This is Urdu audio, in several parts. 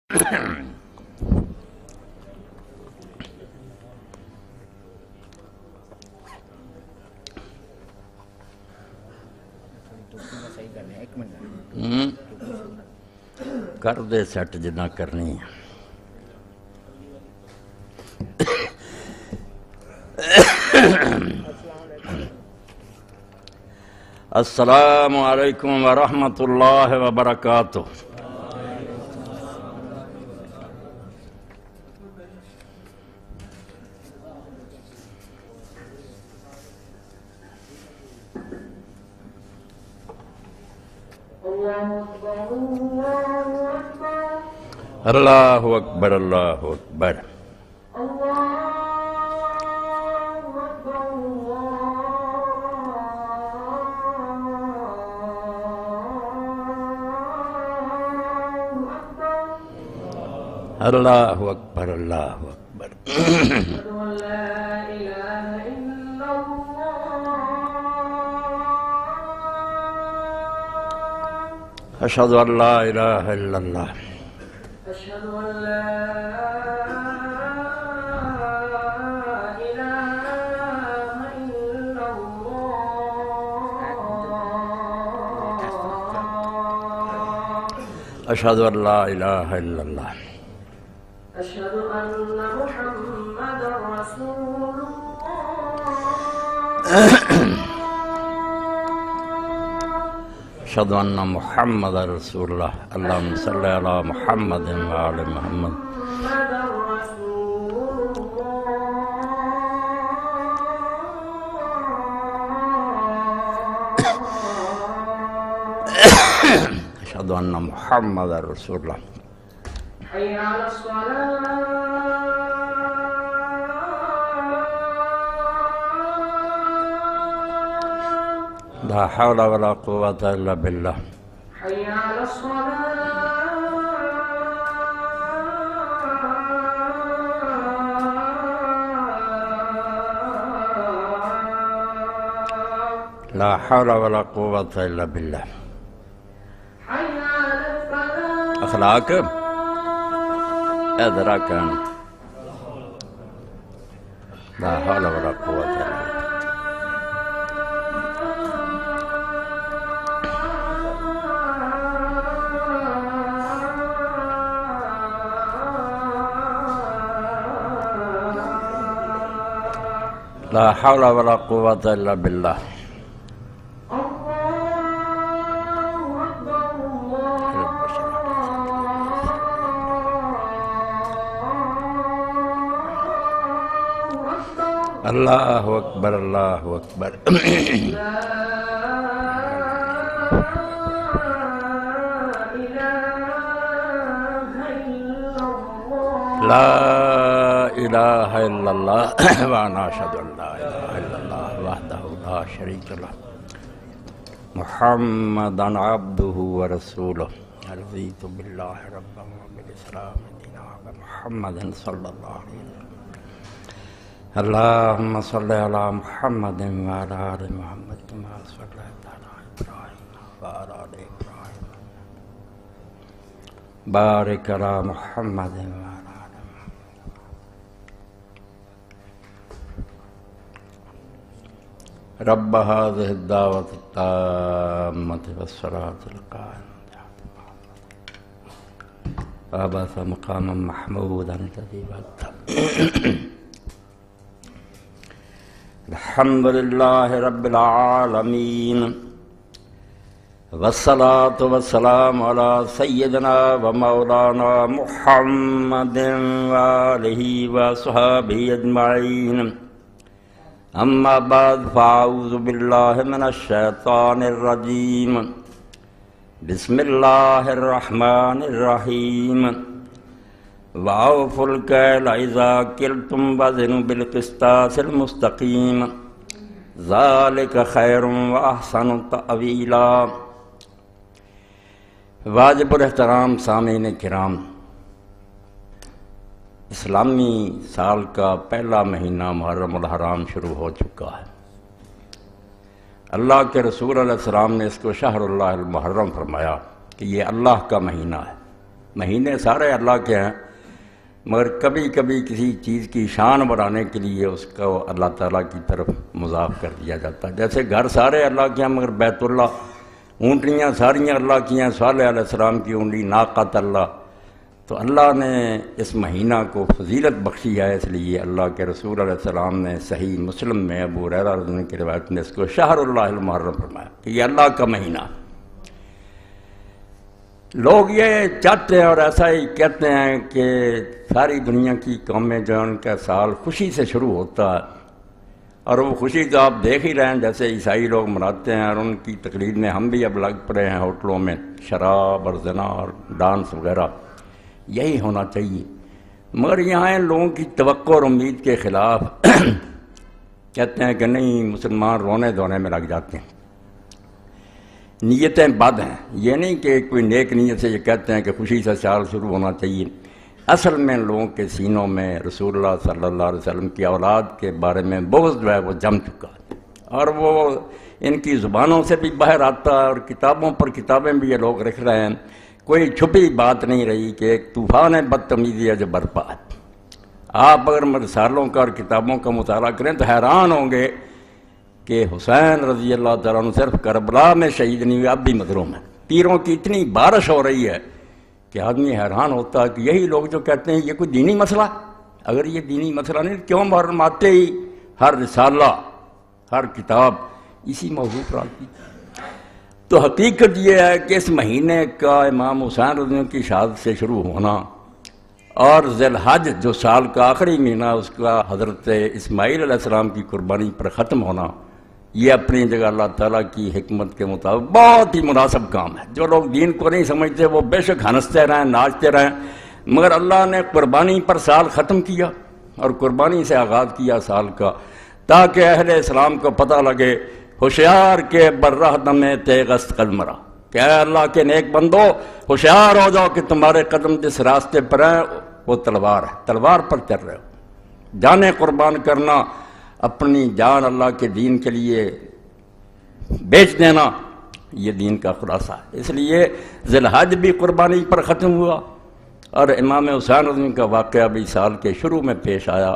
کر دے سیٹ جنہ کرنی ہے۔ السلام علیکم ورحمۃ اللہ وبرکاتہ۔ اللہ اکبر اللہ اکبر۔ اللہ اکبر اللہ اکبر۔ اشہد ان لا الہ الا اللہ۔ أشهد أن لا إله إلا الله اشہد ان لا الہ الا اللہ۔ أشهد أن محمدا رسول الله اشہد ان محمد رسول اللہ۔ اللہم صلی علی محمد وآل محمد۔ محمدا رسول الله اشہد ان محمد رسول اللہ۔ حي على الصلاة لا حول ولا قوة الا باللہ۔ حي على الصلاة لا حول ولا قوة الا باللہ۔ حي على الفلاح اخلاق ادھر کہنا لا حول ولا قوة الا باللہ۔ لا حول ولا قوة الا باللہ۔ اللہ اکبر اللہ اکبر۔ لا الہ الا اللہ وانا اشہد ان لا الہ الا اللہ وحدہ لا شریک لہ محمد عبدہ ورسولہ رضیت باللہ ربا وبالاسلام دینا وبمحمد صلی اللہ علیہ وسلم۔ اللہم صلی علی محمد وعلی آل محمد کما صلیت علی ابراہیم وعلی آل ابراہیم بارک علی محمد وعلی آل محمد۔ رب هذه الدعوة التامة والصلاة القائمة وابعث مقاما محمودا الذي وعدته۔ الحمد لله رب العالمين والصلاة والسلام على سيدنا ومولانا محمد وآله وصحبه أجمعين۔ اما بعد فاعوذ باللہ من الشیطان الرجیم۔ بسم اللہ الرحمن الرحیم۔ وَأَوْفُوا الْكَيْلَ إِذَا كِلْتُمْ وَزِنُوا بِالْقِسْطَاسِ الْمُسْتَقِيمِ ذَلِكَ خَيْرٌ وَأَحْسَنُ تَأْوِيلًا۔ واجب الاحترام سامعین کرام، اسلامی سال کا پہلا مہینہ محرم الحرام شروع ہو چکا ہے۔ اللہ کے رسول علیہ السلام نے اس کو شہر اللہ المحرم فرمایا کہ یہ اللہ کا مہینہ ہے۔ مہینے سارے اللہ کے ہیں، مگر کبھی کبھی کسی چیز کی شان بڑھانے کے لیے اس کو اللہ تعالیٰ کی طرف مضاف کر دیا جاتا ہے۔ جیسے گھر سارے اللہ کے ہیں مگر بیت اللہ، اونٹنیاں ساریاں اللہ کی ہیں، صالح علیہ السلام کی اونٹی ناقۃ اللہ، تو اللہ نے اس مہینہ کو فضیلت بخشی ہے، اس لیے اللہ کے رسول علیہ السلام نے صحیح مسلم میں ابو ہریرہ رضی اللہ عنہ کی روایت میں اس کو شہر اللہ المحرم فرمایا کہ یہ اللہ کا مہینہ۔ لوگ یہ چاہتے ہیں اور ایسا ہی کہتے ہیں کہ ساری دنیا کی قومیں جو ان کا سال خوشی سے شروع ہوتا ہے، اور وہ خوشی تو آپ دیکھ ہی رہے ہیں جیسے عیسائی لوگ مناتے ہیں، اور ان کی تقلید میں ہم بھی اب لگ پڑے ہیں ہوٹلوں میں شراب اور زنا اور ڈانس وغیرہ، یہی ہونا چاہیے۔ مگر یہاں ان لوگوں کی توقع اور امید کے خلاف کہتے ہیں کہ نہیں، مسلمان رونے دھونے میں لگ جاتے ہیں، نیتیں بد ہیں۔ یہ نہیں کہ کوئی نیک نیت سے یہ کہتے ہیں کہ خوشی سے سال شروع ہونا چاہیے، اصل میں ان لوگوں کے سینوں میں رسول اللہ صلی اللہ علیہ وسلم کی اولاد کے بارے میں بغض جو ہے وہ جم چکا ہے، اور وہ ان کی زبانوں سے بھی باہر آتا ہے، اور کتابوں پر کتابیں بھی یہ لوگ لکھ رہے ہیں۔ کوئی چھپی بات نہیں رہی کہ ایک طوفان بدتمیزی ہے جو برپا ہے۔ آپ اگر رسالوں کا اور کتابوں کا مطالعہ کریں تو حیران ہوں گے کہ حسین رضی اللہ تعالیٰ عنہ صرف کربلا میں شہید نہیں ہوئے، اب بھی مظلوم ہیں۔ تیروں کی اتنی بارش ہو رہی ہے کہ آدمی حیران ہوتا ہے کہ یہی لوگ جو کہتے ہیں یہ کوئی دینی مسئلہ، اگر یہ دینی مسئلہ نہیں کیوں محرم آتے ہی ہر رسالہ ہر کتاب اسی موضوع پر آتی؟ تو حقیقت یہ ہے کہ اس مہینے کا امام حسین رضی اللہ عنہ کی شہادت سے شروع ہونا، اور ذی الحج جو سال کا آخری مہینہ اس کا حضرت اسماعیل علیہ السلام کی قربانی پر ختم ہونا، یہ اپنی جگہ اللہ تعالیٰ کی حکمت کے مطابق بہت ہی مناسب کام ہے۔ جو لوگ دین کو نہیں سمجھتے وہ بے شک ہنستے رہیں، ناچتے رہیں، مگر اللہ نے قربانی پر سال ختم کیا اور قربانی سے آغاز کیا سال کا، تاکہ اہل اسلام کو پتہ لگے ہوشیار کے برہ دم تیغست قدمرا، کہ اے اللہ کے نیک بندو ہوشیار ہو جاؤ کہ تمہارے قدم جس راستے پر ہیں وہ تلوار ہے، تلوار پر چل رہے ہو۔ جانیں قربان کرنا، اپنی جان اللہ کے دین کے لیے بیچ دینا، یہ دین کا خلاصہ ہے۔ اس لیے ذی الحج بھی قربانی پر ختم ہوا، اور امام حسین رضی اللہ عنہ کا واقعہ بھی سال کے شروع میں پیش آیا،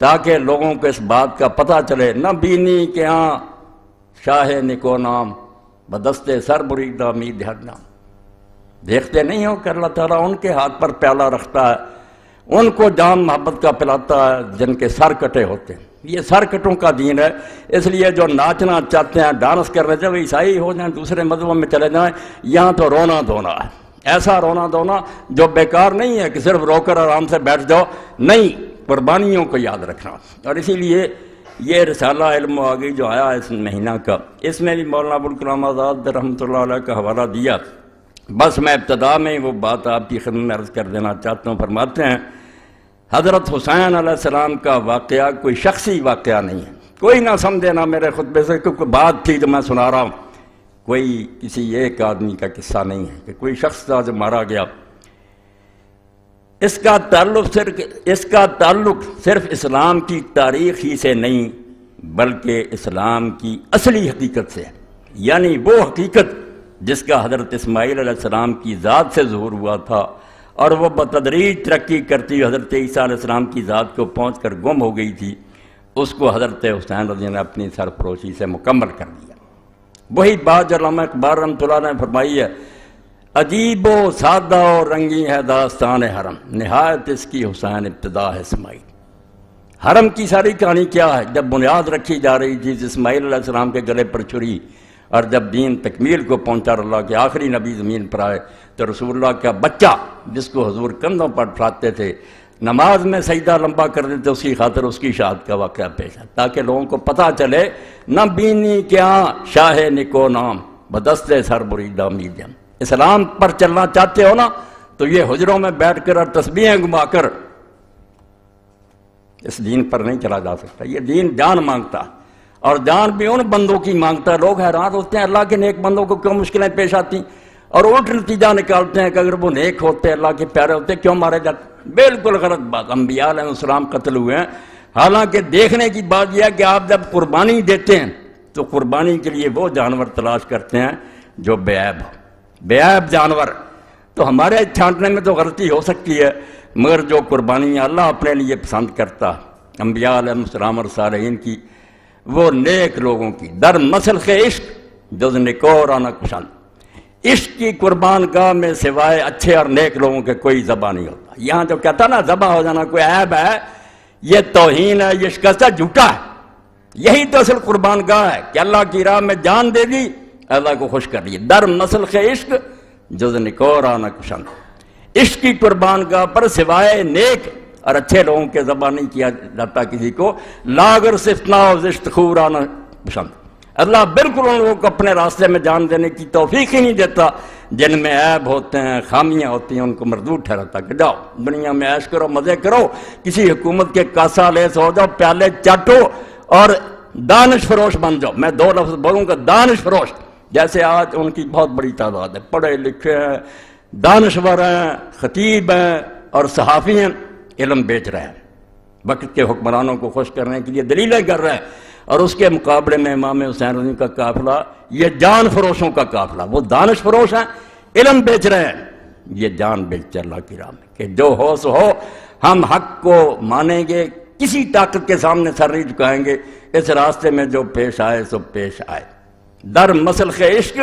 تاکہ لوگوں کو اس بات کا پتہ چلے نہ بینی کہ ہاں شاہ نکو نام بدست سر بریدہ امید ہر نام۔ دیکھتے نہیں ہو کہ اللہ تعالیٰ ان کے ہاتھ پر پیالہ رکھتا ہے، ان کو جام محبت کا پلاتا ہے جن کے سر کٹے ہوتے ہیں۔ یہ سر کٹوں کا دین ہے، اس لیے جو ناچنا چاہتے ہیں، ڈانس کرنے چاہتے ہیں، عیسائی ہو جائیں، دوسرے مذہبوں میں چلے جائیں، یہاں تو رونا دھونا ہے، ایسا رونا دھونا جو بیکار نہیں ہے کہ صرف رو کر آرام سے بیٹھ جاؤ، نہیں، قربانیوں کو یاد رکھنا۔ اور اسی لیے یہ رسالہ علم و آگئی جو آیا اس مہینہ کا، اس میں بھی مولانا ابوالکلام آزاد رحمۃ اللہ علیہ کا حوالہ دیا۔ بس میں ابتدا میں وہ بات آپ کی خدمت میں عرض کر دینا چاہتا ہوں۔ فرماتے ہیں حضرت حسین علیہ السلام کا واقعہ کوئی شخصی واقعہ نہیں ہے، کوئی نہ سمجھے نہ میرے خطبے سے کہ کوئی بات تھی جو میں سنا رہا ہوں، کوئی کسی ایک آدمی کا قصہ نہیں ہے کہ کوئی شخص تھا جو مارا گیا۔ اس کا تعلق صرف اسلام کی تاریخ ہی سے نہیں بلکہ اسلام کی اصلی حقیقت سے ہے، یعنی وہ حقیقت جس کا حضرت اسماعیل علیہ السلام کی ذات سے ظہور ہوا تھا، اور وہ بتدریج ترقی کرتی حضرت عیسیٰ علیہ السلام کی ذات کو پہنچ کر گم ہو گئی تھی، اس کو حضرت حسین رضی اللہ نے اپنی سرفروشی سے مکمل کر دیا۔ وہی بات جو علامہ اقبال رحمۃ اللہ نے فرمائی ہے، عجیب و سادہ و رنگی ہے داستان حرم، نہایت اس کی حسین ابتدا ہے اسماعیل۔ حرم کی ساری کہانی کیا ہے؟ جب بنیاد رکھی جا رہی تھی اسماعیل علیہ السلام کے گلے پر چھری، اور جب دین تکمیل کو پہنچا، اللہ کے آخری نبی زمین پر آئے تو رسول اللہ کا بچہ جس کو حضور کندھوں پر اٹھاتے تھے، نماز میں سجدہ لمبا کر دیتے، اس کی خاطر اس کی شہادت کا واقعہ پیش ہے، تاکہ لوگوں کو پتہ چلے نہ بینی کیا شاہ نکو نام بدست سر بریدہ میدم۔ اسلام پر چلنا چاہتے ہو نا تو یہ حجروں میں بیٹھ کر اور تسبیحیں گما کر اس دین پر نہیں چلا جا سکتا۔ یہ دین جان مانگتا، اور جان بھی ان بندوں کی مانگتا ہے۔ لوگ حیران ہوتے ہیں اللہ کے نیک بندوں کو کیوں مشکلیں پیش آتی، اور الٹ نتیجہ نکالتے ہیں کہ اگر وہ نیک ہوتے، اللہ کے پیارے ہوتے، کیوں مارے جاتے۔ بالکل غلط بات۔ انبیاء علیہ السلام قتل ہوئے ہیں، حالانکہ دیکھنے کی بات یہ ہے کہ آپ جب قربانی دیتے ہیں تو قربانی کے لیے وہ جانور تلاش کرتے ہیں جو بے عیب ہو، بے عیب جانور۔ تو ہمارے چھانٹنے میں تو غلطی ہو سکتی ہے، مگر جو قربانیاں اللہ اپنے لیے پسند کرتا انبیاء علیہ السلام اور صالحین کی، وہ نیک لوگوں کی در مسلخ عشق جز نکورانا کشند، عشق کی قربان گاہ میں سوائے اچھے اور نیک لوگوں کے کوئی ذبح نہیں ہوتا۔ یہاں جو کہتا نا ذبح ہو جانا کوئی عیب ہے، یہ توہین ہے، یہ شکست ہے، جھوٹا ہے۔ یہی تو اصل قربان گاہ ہے کہ اللہ کی راہ میں جان دے دی، اللہ کو خوش کر دی۔ در مسلخ عشق جز نکورانا کشند، عشق کی قربان گاہ پر سوائے نیک اور اچھے لوگوں کے ذبح نہیں کیا جاتا کسی کو۔ لاگر صفتنا و زشت خورانا پسند، اللہ بالکل ان لوگوں کو اپنے راستے میں جان دینے کی توفیق ہی نہیں دیتا جن میں عیب ہوتے ہیں، خامیاں ہوتی ہیں، ان کو مردود ٹھہراتا کہ جاؤ دنیا میں عیش کرو، مزے کرو، کسی حکومت کے کاسا لیس ہو جاؤ، پیالے چاٹو اور دانش فروش بن جاؤ۔ میں دو لفظ بولوں گا، دانش فروش، جیسے آج ان کی بہت بڑی تعداد ہے، پڑھے لکھے ہیں، دانشور ہیں، خطیب ہیں اور صحافی ہیں، علم بیچ رہے ہیں، وقت کے حکمرانوں کو خوش کرنے کے لیے دلیلیں کر رہے ہیں، اور اس کے مقابلے میں امام حسین رضی کا قافلہ یہ جان فروشوں کا قافلہ، وہ دانش فروش ہیں، علم بیچ رہے ہیں، یہ جان بیچتے اللہ کی راہ میں کہ جو ہو سو ہو، ہم حق کو مانیں گے، کسی طاقت کے سامنے سر نہیں جھکائیں گے، اس راستے میں جو پیش آئے سو پیش آئے۔ در مسلخ عشق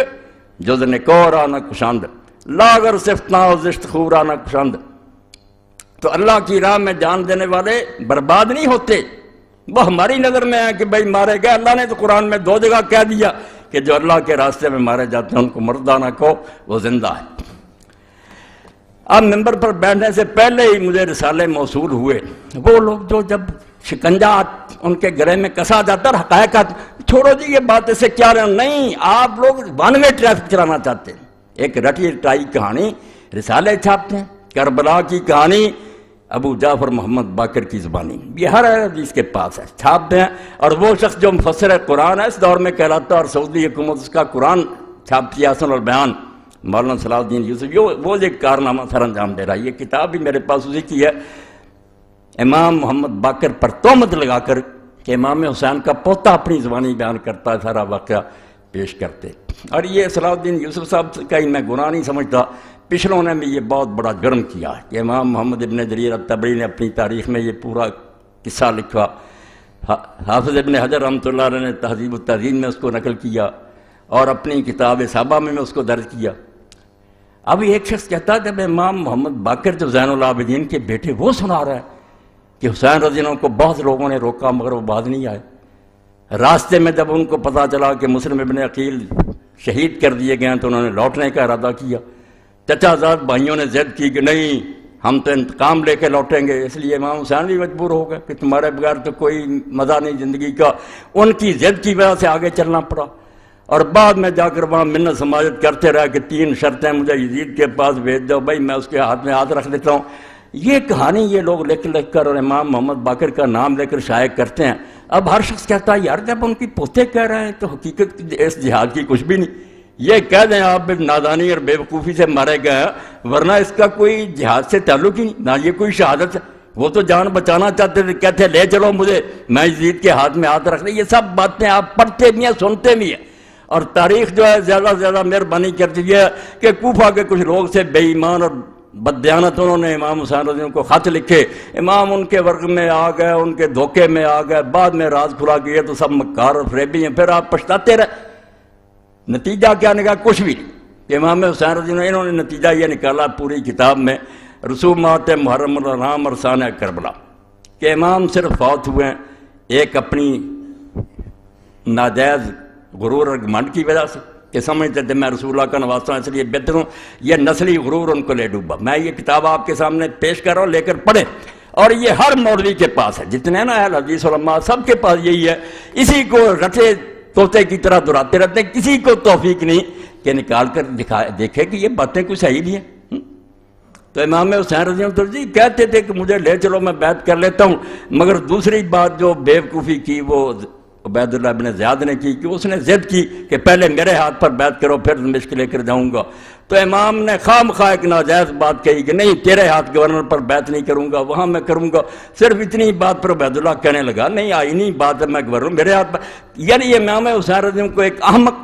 جز نکورانا کشند، لاگر صفتنا و زشت خورانا کشند۔ تو اللہ کی راہ میں جان دینے والے برباد نہیں ہوتے، وہ ہماری نظر میں ہے کہ بھئی مارے گئے۔ اللہ نے تو قرآن میں دو جگہ کہہ دیا کہ جو اللہ کے راستے میں مارے جاتے ہیں ان کو مردہ نہ کہو، وہ زندہ ہے۔ اب ممبر پر بیٹھنے سے پہلے ہی مجھے رسالے موصول ہوئے، وہ لوگ جو جب شکنجہ ان کے گلے میں کسا جاتا ہے، حقائق چھوڑو جی یہ بات اس سے کیا رہا، نہیں، آپ لوگ ون وے ٹریفک چلانا چاہتے ہیں، ایک رٹی رٹائی کہانی رسالے چھاپتے ہیں، کربلا کی کہانی ابو جعفر محمد باقر کی زبانی، یہ ہر حدیث کے پاس ہے، چھاپتے ہیں۔ اور وہ شخص جو مفسر قرآن ہے اس دور میں کہلاتا ہے، اور سعودی حکومت اس کا قرآن چھاپتی ہے، حسن البیان، مولانا صلاح الدین یوسف، وہ ایک کارنامہ سر انجام دے رہا ہے۔ یہ کتاب بھی میرے پاس اسی کی ہے، امام محمد باقر پر تہمت لگا کر کہ امام حسین کا پوتا اپنی زبانی بیان کرتا ہے، سارا واقعہ پیش کرتے۔ اور یہ صلاح الدین یوسف صاحب کا ہی میں گناہ نہیں سمجھتا، پچھلوں نے بھی یہ بہت بڑا جرم کیا ہے کہ امام محمد ابن جریر الطبری نے اپنی تاریخ میں یہ پورا قصہ لکھا، حافظ ابن حجر رحمۃ اللہ علیہ نے تہذیب التہذیب میں اس کو نقل کیا، اور اپنی کتاب صحابہ میں اس کو درج کیا۔ اب ایک شخص کہتا ہے جب امام محمد باقر جو زین العابدین کے بیٹے، وہ سنا رہا ہے کہ حسین رضی اللہ عنہ کو بہت لوگوں نے روکا مگر وہ بعد نہیں آئے۔ راستے میں جب ان کو پتہ چلا کہ مسلم ابن عقیل شہید کر دیے گئے ہیں تو انہوں نے لوٹنے کا ارادہ کیا۔ چچا زاد بھائیوں نے ضد کی کہ نہیں، ہم تو انتقام لے کے لوٹیں گے، اس لیے امام حسین بھی مجبور ہو گئے کہ تمہارے بغیر تو کوئی مزہ نہیں زندگی کا۔ ان کی ضد کی وجہ سے آگے چلنا پڑا، اور بعد میں جا کر وہاں منت سماجت کرتے رہے کہ 3 شرطیں مجھے یزید کے پاس بھیج دو، بھائی میں اس کے ہاتھ میں ہاتھ رکھ دیتا ہوں۔ یہ کہانی یہ لوگ لکھ لکھ کر اور امام محمد باقر کا نام لے کر شائع کرتے ہیں۔ اب ہر شخص کہتا ہے یار جب ان کی پوتے کہہ رہے ہیں تو حقیقت اس جہاد کی کچھ بھی نہیں، یہ کہہ دیں آپ نادانی اور بے وقوفی سے مارے گئے ہیں، ورنہ اس کا کوئی جہاد سے تعلق ہی نہیں، نہ یہ کوئی شہادت ہے۔ وہ تو جان بچانا چاہتے تھے، کہتے لے چلو مجھے، میں یزید کے ہاتھ میں ہاتھ رکھ دیں۔ یہ سب باتیں آپ پڑھتے بھی ہیں، سنتے بھی ہیں، اور تاریخ جو ہے زیادہ سے زیادہ مہربانی کرتی ہے کہ کوفہ کے کچھ لوگ سے بے ایمان اور بددیانت انہوں نے امام حسین رضی اللہ عنہ کو خط لکھے، امام ان کے ورگ میں آ گئے، ان کے دھوکے میں آ گئے، بعد میں راز کھلا کہ یہ تو سب مکار اور فریبی ہیں، پھر آپ پچھتاتے رہے۔ نتیجہ کیا نکلا؟ کچھ بھی نہیں کہ امام حسین رضی اللہ عنہ انہوں نے نتیجہ یہ نکالا پوری کتاب میں، رسومات محرم الحرام اور سانحہ کربلا، کہ امام صرف فوت ہوئے ہیں ایک اپنی ناجائز غرور اور گھمنڈ کی وجہ سے کہ سمجھتے تھے میں رسول اللہ کا نواسہ ہوں اس لیے بہتر ہوں، یہ نسلی غرور ان کو لے ڈوبا۔ میں یہ کتاب آپ کے سامنے پیش کر رہا ہوں، لے کر پڑھیں، اور یہ ہر مولوی کے پاس ہے، جتنے نا اہل حدیث علماء سب کے پاس یہی ہے، اسی کو رٹے طوطے کی طرح دہراتے رہتے ہیں، کسی کو توفیق نہیں کہ نکال کر دیکھے کہ یہ باتیں کوئی صحیح نہیں ہیں۔ تو امام حسین رضی اللہ عنہ جی کہتے تھے کہ مجھے لے چلو میں بیعت کر لیتا ہوں، مگر دوسری بات جو بے وقوفی کی وہ عبید اللہ بن زیاد نے کی کہ اس نے ضد کی کہ پہلے میرے ہاتھ پر بیعت کرو پھر دمشق لے کر جاؤں گا، تو امام نے خواہ مخواہ ایک ناجائز بات کہی کہ نہیں تیرے ہاتھ گورنر پر بیعت نہیں کروں گا، وہاں میں کروں گا۔ صرف اتنی بات پر عبید اللہ کہنے لگا نہیں آئینی بات ہے، میں گورنر میرے ہاتھ پر، یعنی یہ امام حسین رضی اللہ عنہ کو ایک احمق،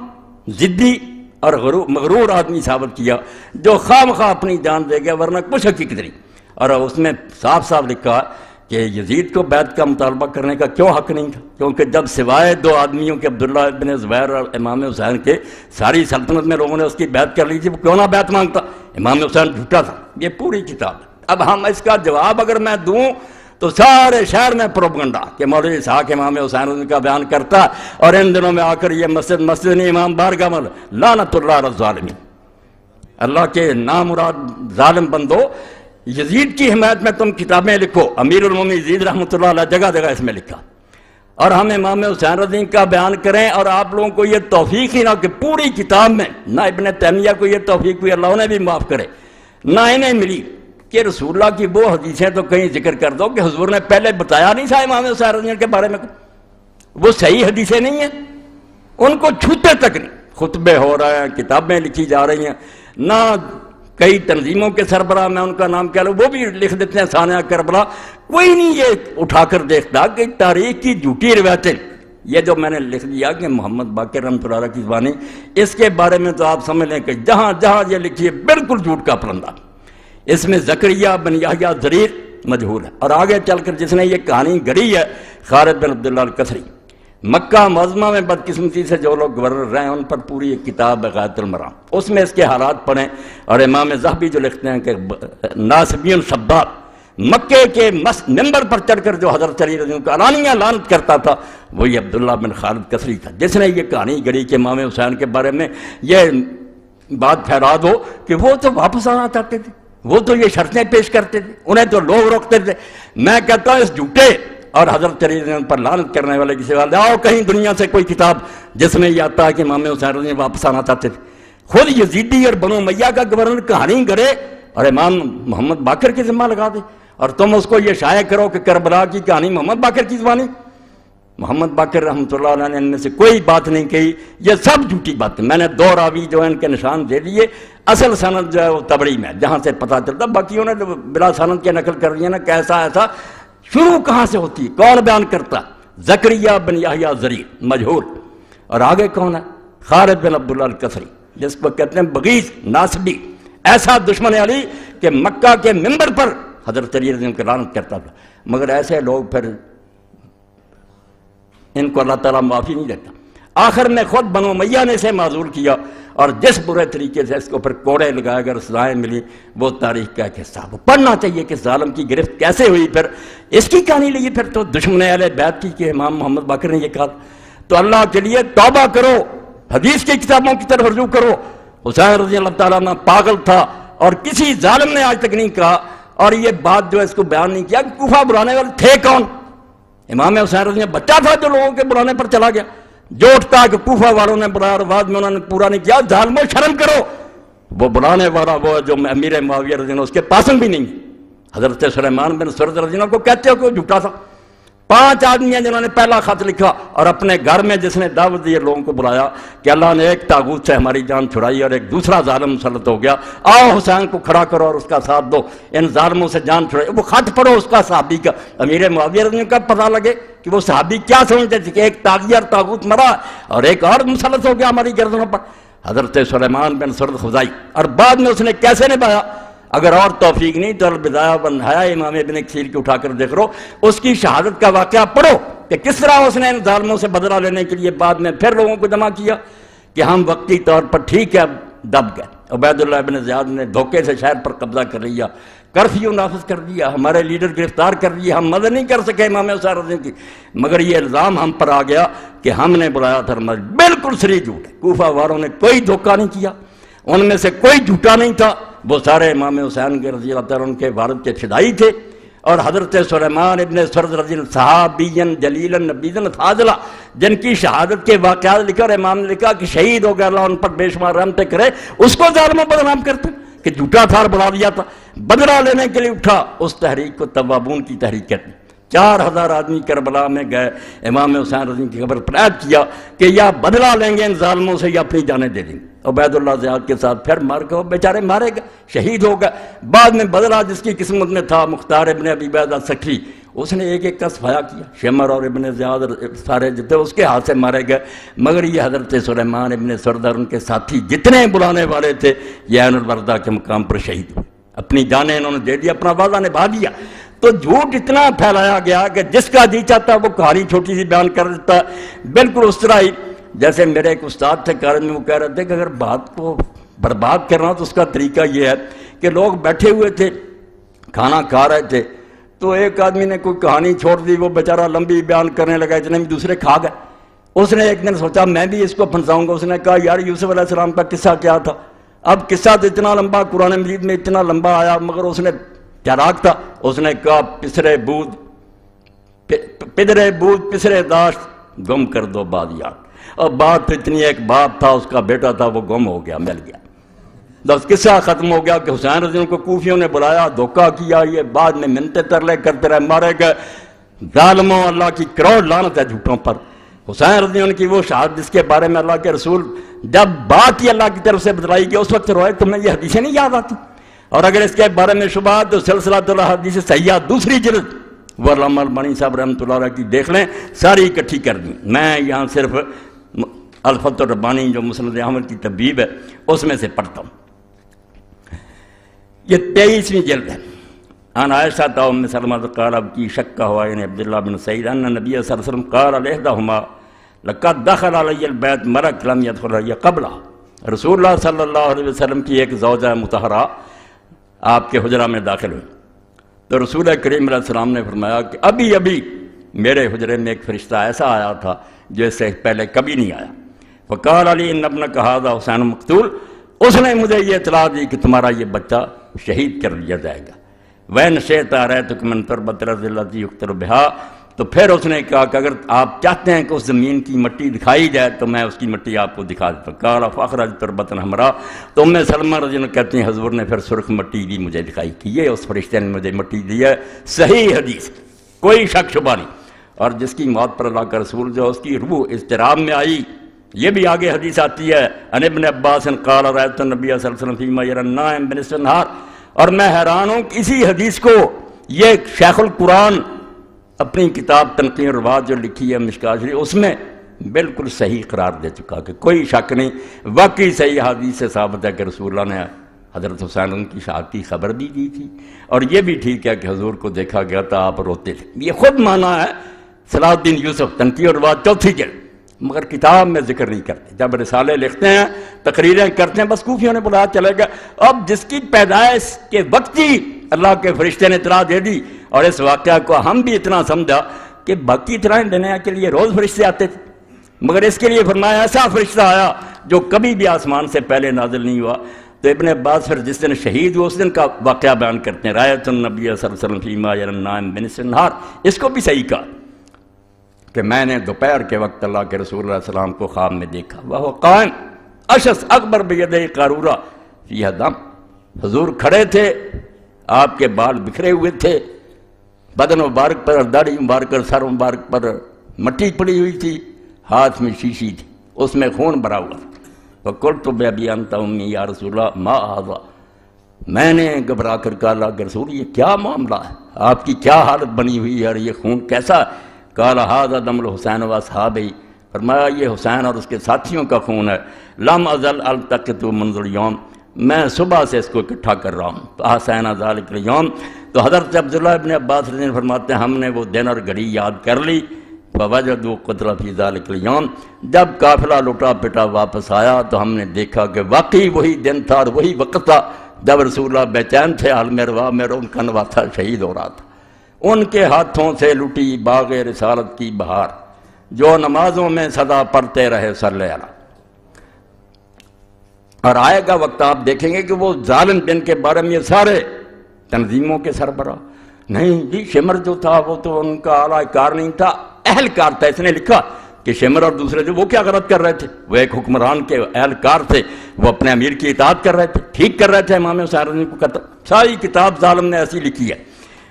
ضدی اور مغرور آدمی ثابت کیا جو خواہ مخواہ اپنی جان دے گیا ورنہ کچھ حقیقت نہیں. اور اس میں صاف صاف لکھا کہ یزید کو بیعت کا مطالبہ کرنے کا کیوں حق نہیں تھا، کیونکہ جب سوائے دو آدمیوں کے عبداللہ ابن زبیر اور امام حسین کے ساری سلطنت میں لوگوں نے اس کی بیعت کر لی تھی، وہ کیوں نہ بیعت مانگتا؟ امام حسین جھوٹا تھا. یہ پوری کتاب ہے. اب ہم اس کا جواب اگر میں دوں تو سارے شہر میں پروپگنڈا کہ مولوی اسحاق امام حسین کا بیان کرتا، اور ان دنوں میں آ کر یہ مسجد نہیں امام بارگاہ میں لعنت اللہ علی الظالمین. اللہ کے نامراد ظالم بندو، یزید کی حمایت میں تم کتابیں لکھو. امیر المومنین یزید رحمۃ اللہ علیہ جگہ جگہ اس میں لکھا، اور ہم امام حسین رضی کا بیان کریں. اور آپ لوگوں کو یہ توفیق ہی نہ کہ پوری کتاب میں نہ ابن تیمیہ کو یہ توفیق ہوئی، اللہ انہیں بھی معاف کرے، نہ انہیں ملی کہ رسول اللہ کی وہ حدیثیں تو کہیں ذکر کر دو کہ حضور نے پہلے بتایا نہیں تھا امام حسین رضی کے بارے میں. وہ صحیح حدیثیں نہیں ہیں، ان کو چھوتے تک نہیں. خطبے ہو رہے ہیں، کتابیں لکھی جا رہی ہیں، نہ کئی تنظیموں کے سربراہ میں ان کا نام کیا لو وہ بھی لکھ دیتے ہیں ثانیہ کربلا. کوئی نہیں یہ اٹھا کر دیکھتا کہ تاریخ کی جھوٹی روایتیں. یہ جو میں نے لکھ دیا کہ محمد باقر رحمۃ اللہ علیہ کی زبانی، اس کے بارے میں تو آپ سمجھ لیں کہ جہاں جہاں یہ لکھی ہے بالکل جھوٹ کا پرندہ. اس میں زکریا بن یحییٰ ضریر مجہول ہے. اور آگے چل کر جس نے یہ کہانی گڑھی ہے خالد بن عبداللہ الکسری، مکہ معظمہ میں بدقسمتی سے جو لوگ گورنر رہے ہیں ان پر پوری ایک کتاب ہے غایۃ المرام. اس میں اس کے حالات پڑھیں. اور امام ذہبی جو لکھتے ہیں کہ ناصبین سبات مکے کے ممبر پر چڑھ کر جو حضرت علی رضی اللہ عنہ کو علانیہ لعنت کرتا تھا وہی عبداللہ بن خالد کسری تھا، جس نے یہ کہانی گڑھی کہ امام حسین کے بارے میں یہ بات پھیلا دو کہ وہ تو واپس آنا چاہتے تھے، وہ تو یہ شرطیں پیش کرتے تھے، انہیں تو لوگ روکتے تھے. میں کہتا ہوں اس جھوٹے اور حضرت علی رضی اللہ عنہ پر لعنت کرنے والے کسی والے آؤ کہیں دنیا سے کوئی کتاب جس میں یہ آتا ہے کہ امام حسین رضی اللہ عنہ واپس آنا چاہتے تھے. خود یزیدی اور بنو امیہ کا گورنر کہانی گڑھے اور امام محمد باقر کی ذمہ لگا دے، اور تم اس کو یہ شائع کرو کہ کربلا کی کہانی محمد باقر کی زبانی. محمد باقر رحمۃ اللہ علیہ نے ان میں سے کوئی بات نہیں کہی. یہ سب جھوٹی باتیں. میں نے دو راوی جو ان کے نشان دے دیے. اصل سند جو ہے وہ تبری میں جہاں سے پتہ چلتا، باقی انہوں نے بلا سند کے نقل کر دیا نا کیسا ایسا. شروع کہاں سے ہوتی ہے، کون بیان کرتا؟ زکریا بن یحییٰ ضریر مجہول. اور آگے کون ہے؟ خالد بن عبداللہ الکسری، جس کو کہتے ہیں بغیض ناصبی، ایسا دشمن علی کہ مکہ کے ممبر پر حضرت علی رضی اللہ عنہ کی لعنت کرتا تھا. مگر ایسے لوگ پھر ان کو اللہ تعالیٰ معافی نہیں دیتا. آخر میں خود بنو امیہ نے اسے معذور کیا، اور جس برے طریقے سے اس کو پھر کوڑے لگائے اگر سزائیں ملی وہ تاریخ کا ایک حصہ. وہ پڑھنا چاہیے کہ ظالم کی گرفت کیسے ہوئی. پھر اس کی کہانی لئی پھر تو دشمن اہل بیت کی کہ امام محمد باقر نے یہ کہا. تو اللہ کے لیے توبہ کرو، حدیث کی کتابوں کی طرف رجوع کرو. حسین رضی اللہ تعالیٰ عنہ پاگل تھا، اور کسی ظالم نے آج تک نہیں کہا. اور یہ بات جو اس کو بیان نہیں کیا کہ کوفہ بلانے والے تھے کون. امام حسین رضی اللہ بچہ تھا جو لوگوں کے بلانے پر چلا گیا، جو اٹھتا کہ کوفہ والوں نے بلایا اور بعد میں انہوں نے پورا نہیں کیا. ظالموں شرم کرو. وہ بلانے والا وہ جو امیر معاویہ رضی اللہ اس کے پاسن بھی نہیں. حضرت سلیمان بن سرد رضی اللہ کو کہتے ہو کہ وہ جھوٹا تھا. 5 آدمی ہیں جنہوں نے پہلا خط لکھا اور اپنے گھر میں جس نے دعوت دی لوگوں کو بلایا کہ اللہ نے ایک طاغوت سے ہماری جان چھڑائی اور ایک دوسرا ظالم مسلط ہو گیا، آؤ حسین کو کھڑا کرو اور اس کا ساتھ دو، ان ظالموں سے جان چھڑائی. وہ خط پڑھو اس کا صحابی کا، امیر معاویہ رضی اللہ کا پتہ لگے کہ وہ صحابی کیا سمجھتے تھے کہ ایک طاغیہ اور طاغوت مرا اور ایک اور مسلط ہو گیا ہماری گردنوں پر. حضرت سلیمان بن سرد خزائی. اور بعد میں اس نے کیسے نبھایا. اگر اور توفیق نہیں تو البدایہ والنہایہ امام ابن کثیر کی اٹھا کر دیکھ رہو، اس کی شہادت کا واقعہ پڑھو کہ کس طرح اس نے ان ظالموں سے بدلہ لینے کے لیے بعد میں پھر لوگوں کو جمع کیا کہ ہم وقتی طور پر ٹھیک ہے دب گئے. عبید اللہ ابن زیاد نے دھوکے سے شہر پر قبضہ کر لیا، کرفیو نافذ کر دیا، ہمارے لیڈر گرفتار کر لیے، ہم مدد نہیں کر سکے امام حسین رضی اللہ کی. مگر یہ الزام ہم پر آ گیا کہ ہم نے بلایا تھا. بالکل صریح جھوٹ ہے. کوفہ والوں نے کوئی دھوکہ نہیں کیا، ان میں سے کوئی جھوٹا نہیں تھا. وہ سارے امام حسین کے رضی اللہ تعالیٰ ان کے والد کے فدائی تھے. اور حضرت سلیمان ابن سرد رضی اللہ صحابین جلیلا نبیذا فاضلا جن کی شہادت کے واقعات لکھا اور امام نے لکھا کہ شہید ہو گیا اللہ ان پر بے شمار رحمتیں کرے، اس کو ظالموں بدنام کرتے کہ جھوٹا تھا اور بنا دیا تھا. بدلہ لینے کے لیے اٹھا. اس تحریک کو توابون کی تحریک کہتے ہیں. 4000 آدمی کربلا میں گئے، امام حسین رضی اللہ کی خبر پر عید کیا کہ یا بدلہ لیں گے ان ظالموں سے یا اپنی جانیں دے دیں گے. عبید اللہ زیاد کے ساتھ پھر مار کے بیچارے مارے گئے، شہید ہو گئے. بعد میں بدلہ جس کی قسمت میں تھا مختار ابن ابی عبیدہ سکری، اس نے ایک ایک کا صفایا کیا، شمر اور ابن زیاد سارے جتنے اس کے ہاتھ سے مارے گئے، مگر یہ حضرت سلیمان ابن سردار ان کے ساتھی جتنے بلانے والے تھے یہ عین الوردہ کے مقام پر شہید ہوئے، اپنی جانیں انہوں نے دے دیا، اپنا وعدہ نبھا دیا۔ تو جھوٹ اتنا پھیلایا گیا کہ جس کا جی چاہتا وہ کہانی چھوٹی سی بیان کر دیتا، بالکل اس طرح ہی جیسے میرے ایک استاد تھے کالج میں، وہ کہہ رہے تھے کہ اگر بات کو برباد کرنا تو اس کا طریقہ یہ ہے کہ لوگ بیٹھے ہوئے تھے کھانا کھا رہے تھے، تو ایک آدمی نے کوئی کہانی چھوڑ دی، وہ بیچارہ لمبی بیان کرنے لگا، اتنے میں دوسرے کھا گئے۔ اس نے ایک دن سوچا میں بھی اس کو پھنساؤں گا، اس نے کہا یار یوسف علیہ السلام کا قصہ کیا تھا؟ اب قصہ تو اتنا لمبا قرآن مجید میں اتنا لمبا آیا، مگر اس نے چالاک تھا، اس نے کہا پدرے بود پسرے داشت گم کر دو بادیات۔ اور بات تو اتنی، ایک باپ تھا، اس کا بیٹا تھا، وہ گم ہو گیا، مل گیا، بس قصہ ختم ہو گیا کہ حسین رضی اللہ کو کوفیوں نے بلایا، دھوکہ کیا، یہ بعد میں منتیں ترلے کرتے رہے، مارے گئے۔ ظالموں، اللہ کی کروڑ لعنت ہے جھوٹوں پر۔ حسین رضی اللہ کی وہ شہادت جس کے بارے میں اللہ کے رسول جب بات ہی اللہ کی طرف سے بتلائی گئی اس وقت روئے، تمہیں یہ حدیثیں نہیں یاد آتی؟ اور اگر اس کے بارے میں شبہات تو سلسلۃ الحدیث صحیحہ دوسری جلد وہ علامہ البانی صاحب رحمۃ اللہ علیہ کی دیکھ لیں، ساری اکٹھی کر دیں۔ میں یہاں صرف الفتح الربانی جو مسند احمد کی تبیب ہے اس میں سے پڑھتا ہوں۔ یہ 23ویں جلد ہے۔ عن عائشہ ام سلمہ قال اب کی شک ہوا یعنی عبداللہ بن سعید ان نبی صلی اللہ علیہ وسلم قال لإحداهما لقد دخل علی البیت مرک لم يدخل علی قبلہ۔ رسول اللہ صلی اللہ علیہ وسلم کی ایک زوجہ مطہرہ آپ کے حجرہ میں داخل ہوئی، تو رسول کریم علیہ السلام نے فرمایا کہ ابھی ابھی میرے حجرے میں ایک فرشتہ ایسا آیا تھا جو اس سے پہلے کبھی نہیں آیا۔ فقال علی ان ابنک ھذا حسین مقتول، اس نے مجھے یہ اطلاع دی کہ تمہارا یہ بچہ شہید کر دیا جائے گا۔ وَإِنْ شِئْتَ أَرَيْتُكَ مِنْ تُرْبَةِ الْأَرْضِ الَّتِي يُقْتَلُ بِهَا، تو پھر اس نے کہا کہ اگر آپ چاہتے ہیں کہ اس زمین کی مٹی دکھائی جائے تو میں اس کی مٹی آپ کو دکھا دیتا۔ قال فأخرج تربة حمراء، تو ام سلمہ رضی اللہ کہتی ہیں حضور نے پھر سرخ مٹی بھی مجھے دکھائی کہ یہ اس فرشتے نے مجھے مٹی دی ہے۔ صحیح حدیث، کوئی شک شبہ نہیں۔ اور جس کی موت پر اللہ کا رسول جو اس کی روح اضطراب میں آئی، یہ بھی آگے حدیث آتی ہے عن ابن عباس قال رأيت النبي صلی اللہ علیہ وسلم فيما يرى النائم بنصف النهار، اور میں حیران ہوں کہ اسی حدیث کو یہ شیخ القرآن اپنی کتاب تنقیح الروات جو لکھی ہے مشکوٰۃ شریف اس میں بالکل صحیح قرار دے چکا کہ کوئی شک نہیں، واقعی صحیح حدیث سے ثابت ہے کہ رسول اللہ نے حضرت حسین کی شہادت کی خبر بھی دی تھی، اور یہ بھی ٹھیک ہے کہ حضور کو دیکھا گیا تھا آپ روتے تھے۔ یہ خود مانا ہے صلاح الدین یوسف تنقیح الروات 4 جلد، مگر کتاب میں ذکر نہیں کرتے۔ جب رسالے لکھتے ہیں تقریریں کرتے ہیں بس کوفیوں نے بلایا چلے گا۔ اب جس کی پیدائش کے وقت ہی اللہ کے فرشتے نے اطلاع دے دی، اور اس واقعہ کو ہم بھی اتنا سمجھا کہ باقی اطلاعیں دینے کے لیے روز فرشتے آتے تھے، مگر اس کے لیے فرمایا ایسا فرشتہ آیا جو کبھی بھی آسمان سے پہلے نازل نہیں ہوا۔ تو ابن عباس پھر جس دن شہید ہوئے اس دن کا واقعہ بیان کرتے ہیں، رایت النبی صلی اللہ علیہ وسلم فیما یری النائم بنصف النہار، اس کو بھی صحیح کہا کہ میں نے دوپہر کے وقت اللہ کے رسول اللہ علیہ وسلم کو خواب میں دیکھا، وہ قائم اشس اکبر بیدہ قارورہ فیہا دم، حضور کھڑے تھے، آپ کے بال بکھرے ہوئے تھے، بدن مبارک پر داڑھی مبارک پر سر مبارک پر مٹی پڑی ہوئی تھی، ہاتھ میں شیشی تھی، اس میں خون بھرا ہوا تھا۔ فقلت بأبی انت امی یا رسول اللہ ما ھذا، میں نے گھبرا کر کہا اللہ کے رسول یہ کیا معاملہ ہے، آپ کی کیا حالت بنی ہوئی ہے اور یہ خون کیسا ہے؟ قال ھذا دم الحسین واصحابہ، فرمایا یہ حسین اور اس کے ساتھیوں کا خون ہے، لم ازل التقط منذ اليوم، میں صبح سے اس کو اکٹھا کر رہا ہوں۔ فاحسینا ذلک اليوم، تو حضرت عبداللہ ابن عباس رضی اللہ عنہ فرماتے ہیں ہم نے وہ دن اور گھڑی یاد کر لی۔ فوجدوا قتل فی ذلک اليوم، جب قافلہ لٹا پٹا واپس آیا تو ہم نے دیکھا کہ واقعی وہی دن تھا اور وہی وقت تھا جب رسول اللہ بے چین تھے، عالم روا میں ان کا نواسا شہید ہو رہا تھا۔ ان کے ہاتھوں سے لٹی باغ رسالت کی بہار، جو نمازوں میں سدا پڑھتے رہے صلی اللہ علیہ۔ اور آئے گا وقت آپ دیکھیں گے کہ وہ ظالم جن کے بارے میں یہ سارے تنظیموں کے سربراہ، نہیں جی شمر جو تھا وہ تو ان کا اعلیٰ کار نہیں تھا، اہلکار تھا۔ اس نے لکھا کہ شمر اور دوسرے جو وہ کیا غلط کر رہے تھے، وہ ایک حکمران کے اہلکار تھے، وہ اپنے امیر کی اطاعت کر رہے تھے، ٹھیک کر رہے تھے امام حسین کو قتل۔ ساری کتاب ظالم نے ایسی لکھی ہے۔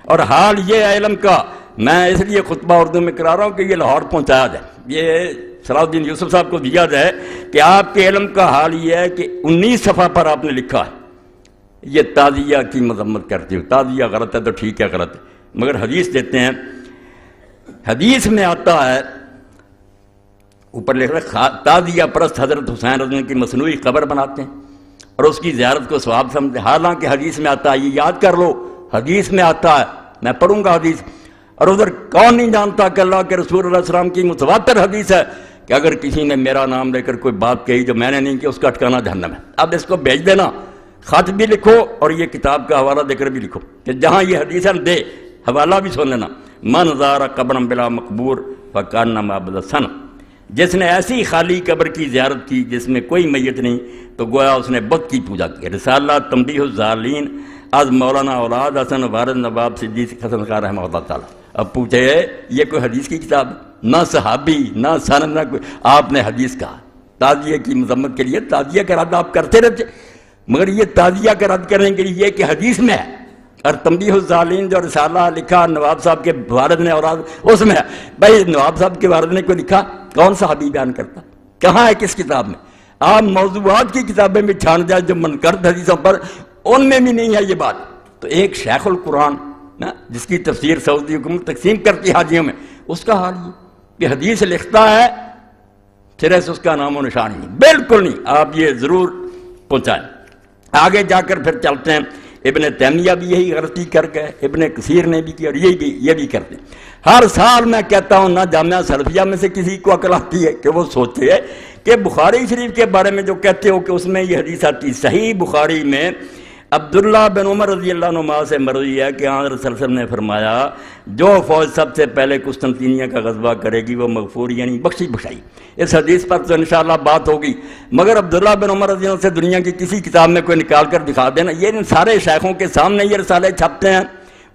اور حال یہ علم کا میں اس لیے خطبہ اردو میں کرا رہا ہوں کہ یہ لاہور پہنچایا جائے، یہ صلاح الدین یوسف صاحب کو دیا جائے کہ آپ کے علم کا حال یہ ہے کہ 19 صفحہ پر آپ نے لکھا ہے یہ تعزیہ کی مذمت کرتی ہو، تعزیہ غلط ہے تو ٹھیک ہے غلط ہے، مگر حدیث دیتے ہیں حدیث میں آتا ہے اوپر لکھ رہا ہے تازیہ پرست حضرت حسین رضی اللہ کی مصنوعی قبر بناتے ہیں اور اس کی زیارت کو ثواب سمجھتے ہیں، حالانکہ حدیث میں آتا ہے، یہ یاد کر لو حدیث میں آتا ہے، میں پڑھوں گا حدیث، اور ادھر کون نہیں جانتا کہ اللہ کے رسول اللہ علیہ وسلم کی متواتر حدیث ہے کہ اگر کسی نے میرا نام لے کر کوئی بات کہی جو میں نے نہیں کی اس کا ٹھکانہ جہنم ہے۔ اب اس کو بھیج دینا، خط بھی لکھو اور یہ کتاب کا حوالہ دے کر بھی لکھو کہ جہاں یہ حدیث ہے دے حوالہ بھی سن لینا، من زار قبرا بلا مقبور فکانما عبد الصنم، جس نے ایسی خالی قبر کی زیارت کی جس میں کوئی میت نہیں تو گویا اس نے بت کی پوجا کی۔ رسالہ تنبیہ الظالین از مولانا اولاد حسن وارد نواب صدیق حسن خان رحمہ اللہ تعالیٰ۔ اب پوچھے یہ کوئی حدیث کی کتاب ہے؟ نہ صحابی نہ سند نہ کوئی، آپ نے حدیث کہا تعزیہ کی مذمت کے لیے تعزیہ کا رد آپ کرتے رہتے، مگر یہ تعزیہ کا رد کرنے کے لیے یہ کہ حدیث میں ہے، اور تنبیہ الظالین جو رسالہ لکھا نواب صاحب کے والد نے اولاد اس میں ہے۔ بھائی نواب صاحب کے والد نے کوئی لکھا؟ کون صحابی بیان کرتا؟ کہاں ہے کس کتاب میں؟ آپ موضوعات کی کتابیں میں چھان جائے جو منکرد حدیثوں پر، ان میں بھی نہیں ہے یہ بات۔ تو ایک شیخ القرآن جس کی تفسیر سعودی حکومت تقسیم کرتی حاجیوں میں، اس کا حال یہ کہ حدیث لکھتا ہے سرے سے اس کا نام و نشان نہیں، بالکل نہیں۔ آپ یہ ضرور پہنچائیں۔ آگے جا کر پھر چلتے ہیں، ابن تیمیہ بھی یہی غلطی کر گئے، ابن کثیر نے بھی کی، اور یہ بھی کرتے ہیں۔ ہر سال میں کہتا ہوں نہ جامعہ سلفیہ میں سے کسی کو عقل آتی ہے کہ وہ سوچے کہ بخاری شریف کے بارے میں جو کہتے ہو کہ اس میں یہ حدیث آتی، صحیح بخاری میں عبداللہ بن عمر رضی اللہ عنہ سے مروی ہے کہ حضرت صلی اللہ علیہ وسلم نے فرمایا جو فوج سب سے پہلے قسطنطینیہ کا غزوہ کرے گی وہ مغفور یعنی بخشی بخشائی۔ اس حدیث پر تو انشاءاللہ بات ہوگی، مگر عبداللہ بن عمر رضی اللہ عنہ سے دنیا کی کسی کتاب میں کوئی نکال کر دکھا دینا۔ یہ ان سارے شیخوں کے سامنے یہ رسالے چھپتے ہیں،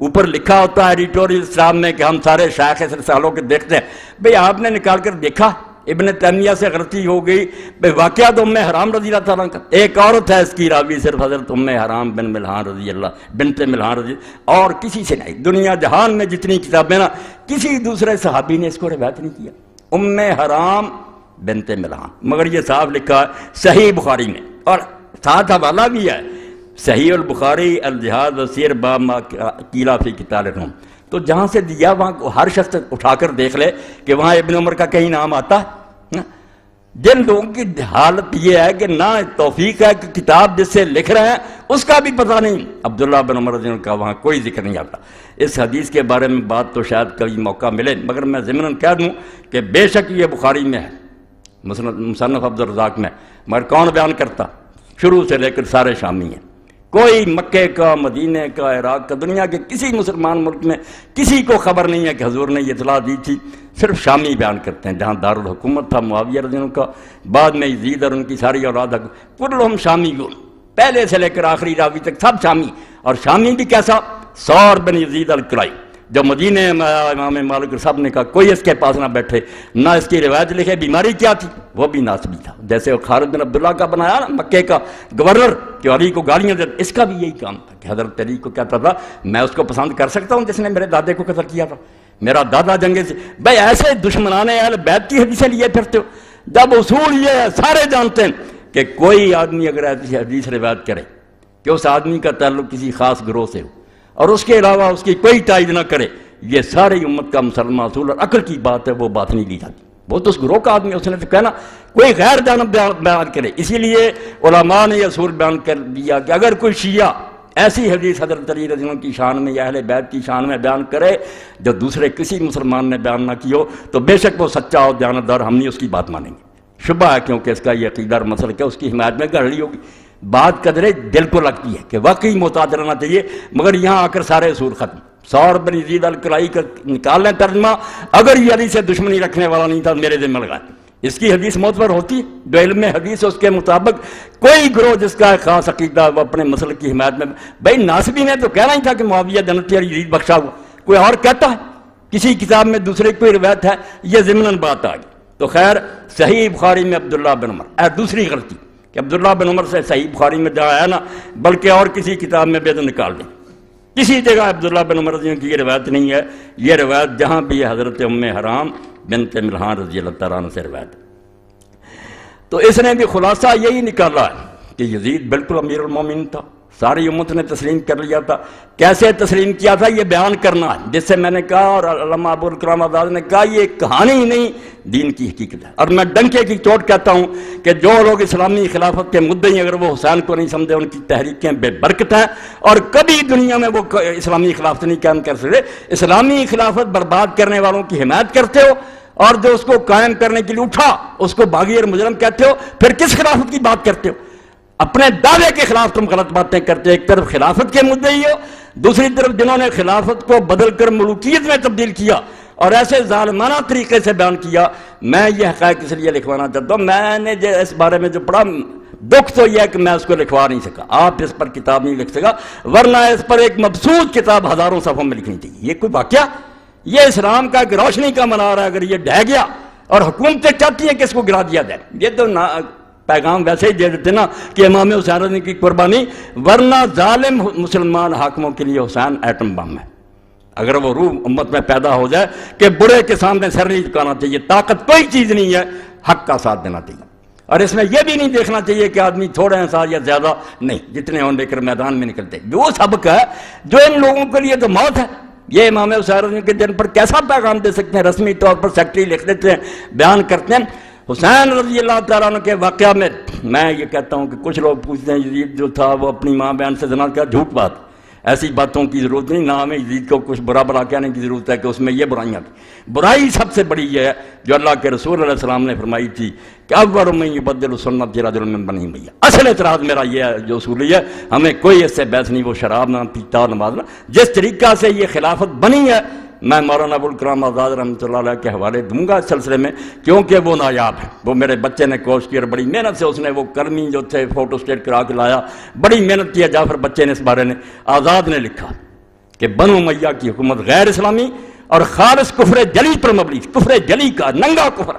اوپر لکھا ہوتا ہے ایڈیٹوریل اسٹاف میں کہ ہم سارے شیخ اس رسالوں کے دیکھتے ہیں۔ بھئی آپ نے نکال کر دیکھا ابن تیمیہ سے غلطی ہو گئی؟ بھئی واقعات ام حرام رضی اللہ تعالیٰ کا، ایک عورت ہے اس کی راوی صرف حضرت ام حرام بن ملحان رضی اللہ بنت ملحان رضی اللہ، اور کسی سے نہیں، دنیا جہان میں جتنی کتابیں نا کسی دوسرے صحابی نے اس کو روایت نہیں کیا، ام حرام بنت ملحان، مگر یہ صاف لکھا ہے صحیح بخاری میں، اور ساتھ حوالہ بھی ہے صحیح البخاری الجہاد وسیر باب ما قیل فی قتال الروم۔ تو جہاں سے دیا وہاں ہر شخص اٹھا کر دیکھ لے کہ وہاں ابن عمر کا کہیں نام آتا ہے۔ جن لوگوں کی حالت یہ ہے کہ نہ توفیق ہے کہ کتاب جس سے لکھ رہے ہیں اس کا بھی پتہ نہیں، عبداللہ بن عمر رضی اللہ عنہ کا وہاں کوئی ذکر نہیں آتا۔ اس حدیث کے بارے میں بات تو شاید کبھی موقع ملے، مگر میں ضمناً کہہ دوں کہ بے شک یہ بخاری میں ہے، مصنف عبد الرزاق میں، مگر کون بیان کرتا؟ شروع سے لے کر سارے شامی ہیں، کوئی مکے کا، مدینے کا، عراق کا، دنیا کے کسی مسلمان ملک میں کسی کو خبر نہیں ہے کہ حضور نے یہ اطلاع دی تھی، صرف شامی بیان کرتے ہیں۔ جہاں دارالحکومت تھا معاویہ رضی اللہ عنہ کا، بعد میں یزید اور ان کی ساری اولاد، کلہم شامیون، پہلے سے لے کر آخری راوی تک سب شامی، اور شامی بھی کیسا؟ ثور بن یزید الکلائی، جو مدینے میں امام مالک صاحب نے کہا کوئی اس کے پاس نہ بیٹھے، نہ اس کی روایت لکھے، بیماری کیا تھی؟ وہ بھی ناسبی تھا، جیسے وہ خالد بن عبداللہ کا بنایا نا مکے کا گورنر کہ علی کو گالیاں دیتا، اس کا بھی یہی کام تھا کہ حضرت علی کو کہتا تھا میں اس کو پسند کر سکتا ہوں جس نے میرے دادے کو قتل کیا تھا، میرا دادا جنگے سے۔ بھائی ایسے دشمنان اہل بیت کی حدیثیں لیے پھرتے ہو، جب اصول یہ ہے سارے جانتے ہیں کہ کوئی آدمی اگر ایسی حدیث روایت کرے کہ اس آدمی کا تعلق کسی خاص گروہ سے ہو اور اس کے علاوہ اس کی کوئی تائید نہ کرے، یہ ساری امت کا مسلمہ اصول اور عقل کی بات ہے، وہ بات نہیں لی جاتی۔ وہ تو اس گروہ کا آدمی، اس نے تو کہنا کوئی غیر جانب بیان کرے۔ اسی لیے علماء نے یہ اصول بیان کر دیا کہ اگر کوئی شیعہ ایسی حدیث حضرت علی رضی اللہ عنہ کی شان میں یا اہل بیت کی شان میں بیان کرے جو دوسرے کسی مسلمان نے بیان نہ کی ہو، تو بے شک وہ سچا اور دیانتدار، ہم نہیں اس کی بات مانیں گے۔ شبہ ہے کیونکہ اس کا یہ عقیدہ اور مسلک ہے، اس کی حمایت میں گڑ لی ہوگی۔ بات قدرے دل کو لگتی ہے کہ واقعی محتاط رہنا چاہیے، مگر یہاں آ کر سارے اصول ختم۔ ثور بن یزید الکلائی کا نکال لیں ترجمہ، اگر یہ علی سے دشمنی رکھنے والا نہیں تھا میرے ذمہ لگائے، اس کی حدیث معتبر ہوتی ہے۔ جو علم حدیث اس کے مطابق کوئی گروہ جس کا خاص عقیدہ وہ اپنے مسلک کی حمایت میں، بھائی ناصبی نے تو کہنا ہی تھا کہ معاویہ جنتی اور یزید بخشا ہوا، کوئی اور کہتا ہے کسی کتاب میں دوسرے کوئی روایت ہے، یہ ضمناً بات آ گئی۔ تو خیر صحیح بخاری میں عبداللہ بن عمر، دوسری غلطی کہ عبداللہ بن عمر سے صحیح بخاری میں جہاں آیا نا، بلکہ اور کسی کتاب میں بھی تو نکال دیں، کسی جگہ عبداللہ بن عمر رضی اللہ کی یہ روایت نہیں ہے۔ یہ روایت جہاں بھی ہے حضرت ام حرام بنت ملحان رضی اللہ تعالیٰ عنہ سے روایت۔ تو اس نے بھی خلاصہ یہی نکالا ہے کہ یزید بالکل امیر المومنین تھا، ساری امت نے تسلیم کر لیا تھا۔ کیسے تسلیم کیا تھا یہ بیان کرنا ہے، جس سے میں نے کہا اور علامہ ابوالکلام آزاد نے کہا یہ کہانی ہی نہیں دین کی حقیقت ہے۔ اور میں ڈنکے کی چوٹ کہتا ہوں کہ جو لوگ اسلامی خلافت کے مدعی اگر وہ حسین کو نہیں سمجھے ان کی تحریکیں بے برکت ہیں اور کبھی دنیا میں وہ اسلامی خلافت نہیں قائم کر سکتے۔ اسلامی خلافت برباد کرنے والوں کی حمایت کرتے ہو اور جو اس کو قائم کرنے کے لیے اٹھا اس کو باغی اور مجرم کہتے ہو، پھر کس خلافت کی بات کرتے ہو؟ اپنے دعوے کے خلاف تم غلط باتیں کرتے ہو۔ ایک طرف خلافت کے مدعی ہو، دوسری طرف جنہوں نے خلافت کو بدل کر ملوکیت میں تبدیل کیا اور ایسے ظالمانہ طریقے سے بیان کیا۔ میں یہ حقائق اس لیے لکھوانا چاہتا ہوں، میں نے اس بارے میں جو پڑھا دکھ تو یہ ہے کہ میں اس کو لکھوا نہیں سکا، آپ اس پر کتاب نہیں لکھ سکا، ورنہ اس پر ایک مبسوط کتاب ہزاروں صفحوں میں لکھنی چاہیے۔ یہ کوئی واقعہ، یہ اسلام کا ایک روشنی کا منار ہے، اگر یہ ڈھہ گیا اور حکومتیں چاہتی ہیں کہ اس کو گرا دیا جائے، یہ تو پیغام ویسے ہی دے دیتے نا کہ امام حسین کی قربانی، ورنہ ظالم مسلمان حاکموں کے لیے حسین ایٹم بم ہے۔ اگر وہ روح امت میں پیدا ہو جائے کہ برے کے سامنے سر نہیں جھکانا چاہیے، طاقت کوئی چیز نہیں ہے، حق کا ساتھ دینا چاہیے۔ اور اس میں یہ بھی نہیں دیکھنا چاہیے کہ آدمی تھوڑے ہیں ساتھ یا زیادہ، نہیں، جتنے ہوں لے کر میدان میں نکلتے۔ جو سبق ہے جو ان لوگوں کے لیے تو موت ہے، یہ امام حسین کے دن پر کیسا پیغام دے سکتے ہیں؟ رسمی طور پر سیکرٹری لکھ دیتے ہیں، بیان کرتے ہیں۔ حسین رضی اللہ تعالیٰ عنہ کے واقعہ میں یہ کہتا ہوں کہ کچھ لوگ پوچھتے ہیں یزید جو تھا وہ اپنی ماں بہن سے زنا کیا، جھوٹ بات، ایسی باتوں کی ضرورت نہیں، نہ ہمیں یزید کو کچھ برا بلا کہنے کی ضرورت ہے کہ اس میں یہ برائیاں تھیں۔ برائی سب سے بڑی یہ ہے جو اللہ کے رسول علیہ السلام نے فرمائی تھی کہ اول من یبدل سنت رجل من بنی امیہ۔ اصل اعتراض میرا یہ ہے جو اصولی ہے، ہمیں کوئی اس سے بحث نہیں، وہ شراب نہ پیتا نماز نہ، جس طریقہ سے یہ خلافت بنی ہے میں مولانا ابوالکلام آزاد رحمۃ اللہ علیہ کے حوالے دوں گا اس سلسلے میں، کیونکہ وہ نایاب ہے۔ وہ میرے بچے نے کوشش کی اور بڑی محنت سے اس نے وہ کرمی جو تھے فوٹو اسٹیٹ کرا کے لایا، بڑی محنت کیا جعفر بچے نے اس بارے میں۔ آزاد نے لکھا کہ بنو امیہ کی حکومت غیر اسلامی اور خالص کفر جلی پر مبنی، کفر جلی کا ننگا کفر،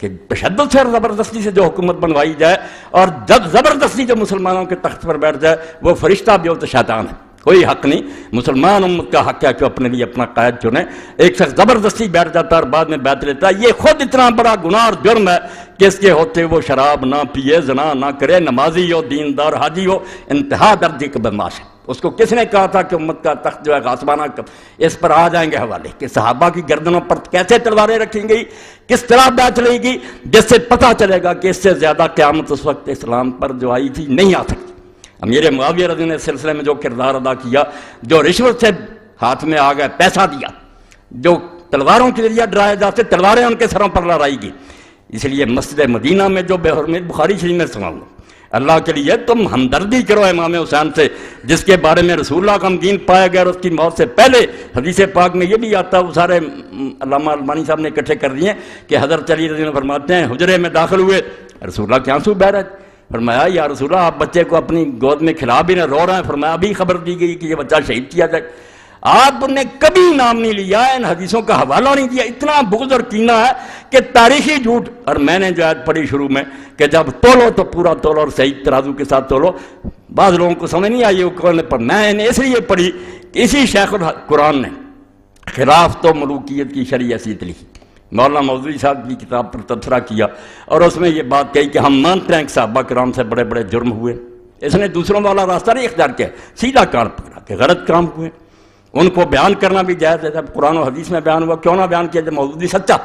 کہ تشدد سے اور زبردستی سے جو حکومت بنوائی جائے اور جب زبردستی جو مسلمانوں کے تخت پر بیٹھ جائے وہ فرشتہ بھی ہو تو شیطان ہے، کوئی حق نہیں۔ مسلمان امت کا حق ہے کہ اپنے لیے اپنا قائد چنے۔ ایک شخص زبردستی بیٹھ جاتا ہے اور بعد میں بیعت لیتا ہے، یہ خود اتنا بڑا گناہ اور جرم ہے کہ اس کے ہوتے وہ شراب نہ پیے، زنا نہ کرے، نمازی ہو، دیندار حاجی ہو، انتہا درجے کا بدماش ہے۔ اس کو کس نے کہا تھا کہ امت کا تخت جو ہے غاصبانہ، اس پر آ جائیں گے حوالے کہ صحابہ کی گردنوں پر کیسے تلواریں رکھی گئی، کس طرح بیعت لے گی، جس سے پتہ چلے گا کہ اس سے زیادہ قیامت اس وقت اسلام پر جو آئی تھی نہیں آ سکتی۔ امیر معاویہ رضی اللہ عنہ نے اس سلسلے میں جو کردار ادا کیا، جو رشوت سے ہاتھ میں آ گئے، پیسہ دیا، جو تلواروں کے ذریعے ڈرائے جاتے تلواریں ان کے سروں پر لڑائی گی۔ اس لیے مسجد مدینہ میں جو بے حرمت بخاری شریف میں سنا لو، اللہ کے لیے تم ہمدردی کرو امام حسین سے، جس کے بارے میں رسول اللہ کا دین پایا گیا اور اس کی موت سے پہلے حدیث پاک میں یہ بھی آتا ہے، وہ سارے علامہ البانی صاحب نے اکٹھے کر دیے کہ حضرت علی رضی اللہ عنہ فرماتے ہیں حجرے میں داخل ہوئے، رسول اللہ کے آنسو بہہ رہے تھے، فرمایا یا رسول اللہ آپ بچے کو اپنی گود میں کھلا بھی نہ، رو رہے ہیں، فرمایا ابھی خبر دی گئی کہ یہ بچہ شہید کیا جائے۔ آپ نے کبھی نام نہیں لیا، ان حدیثوں کا حوالہ نہیں دیا، اتنا بغض اور کینہ ہے کہ تاریخی جھوٹ۔ اور میں نے جو آیت پڑھی شروع میں کہ جب تولو تو پورا تولو اور صحیح ترازو کے ساتھ تولو، بعض لوگوں کو سمجھ نہیں آئی وہ کون پر، میں نے اس لیے پڑھی کہ اسی شیخ القرآن نے خلاف تو ملوکیت کی شرعی حیثیت لکھی، مولانا مودودی صاحب کی کتاب پر تبصرہ کیا اور اس میں یہ بات کہی کہ ہم مانتے ہیں کہ صحابہ کرام سے بڑے بڑے جرم ہوئے، اس نے دوسروں والا راستہ نہیں اختیار کیا، سیدھا کان پکڑا کہ غلط کام ہوئے، ان کو بیان کرنا بھی جائز ہے، جب قرآن و حدیث میں بیان ہوا کیوں نہ بیان کیا جب مودودی سچا،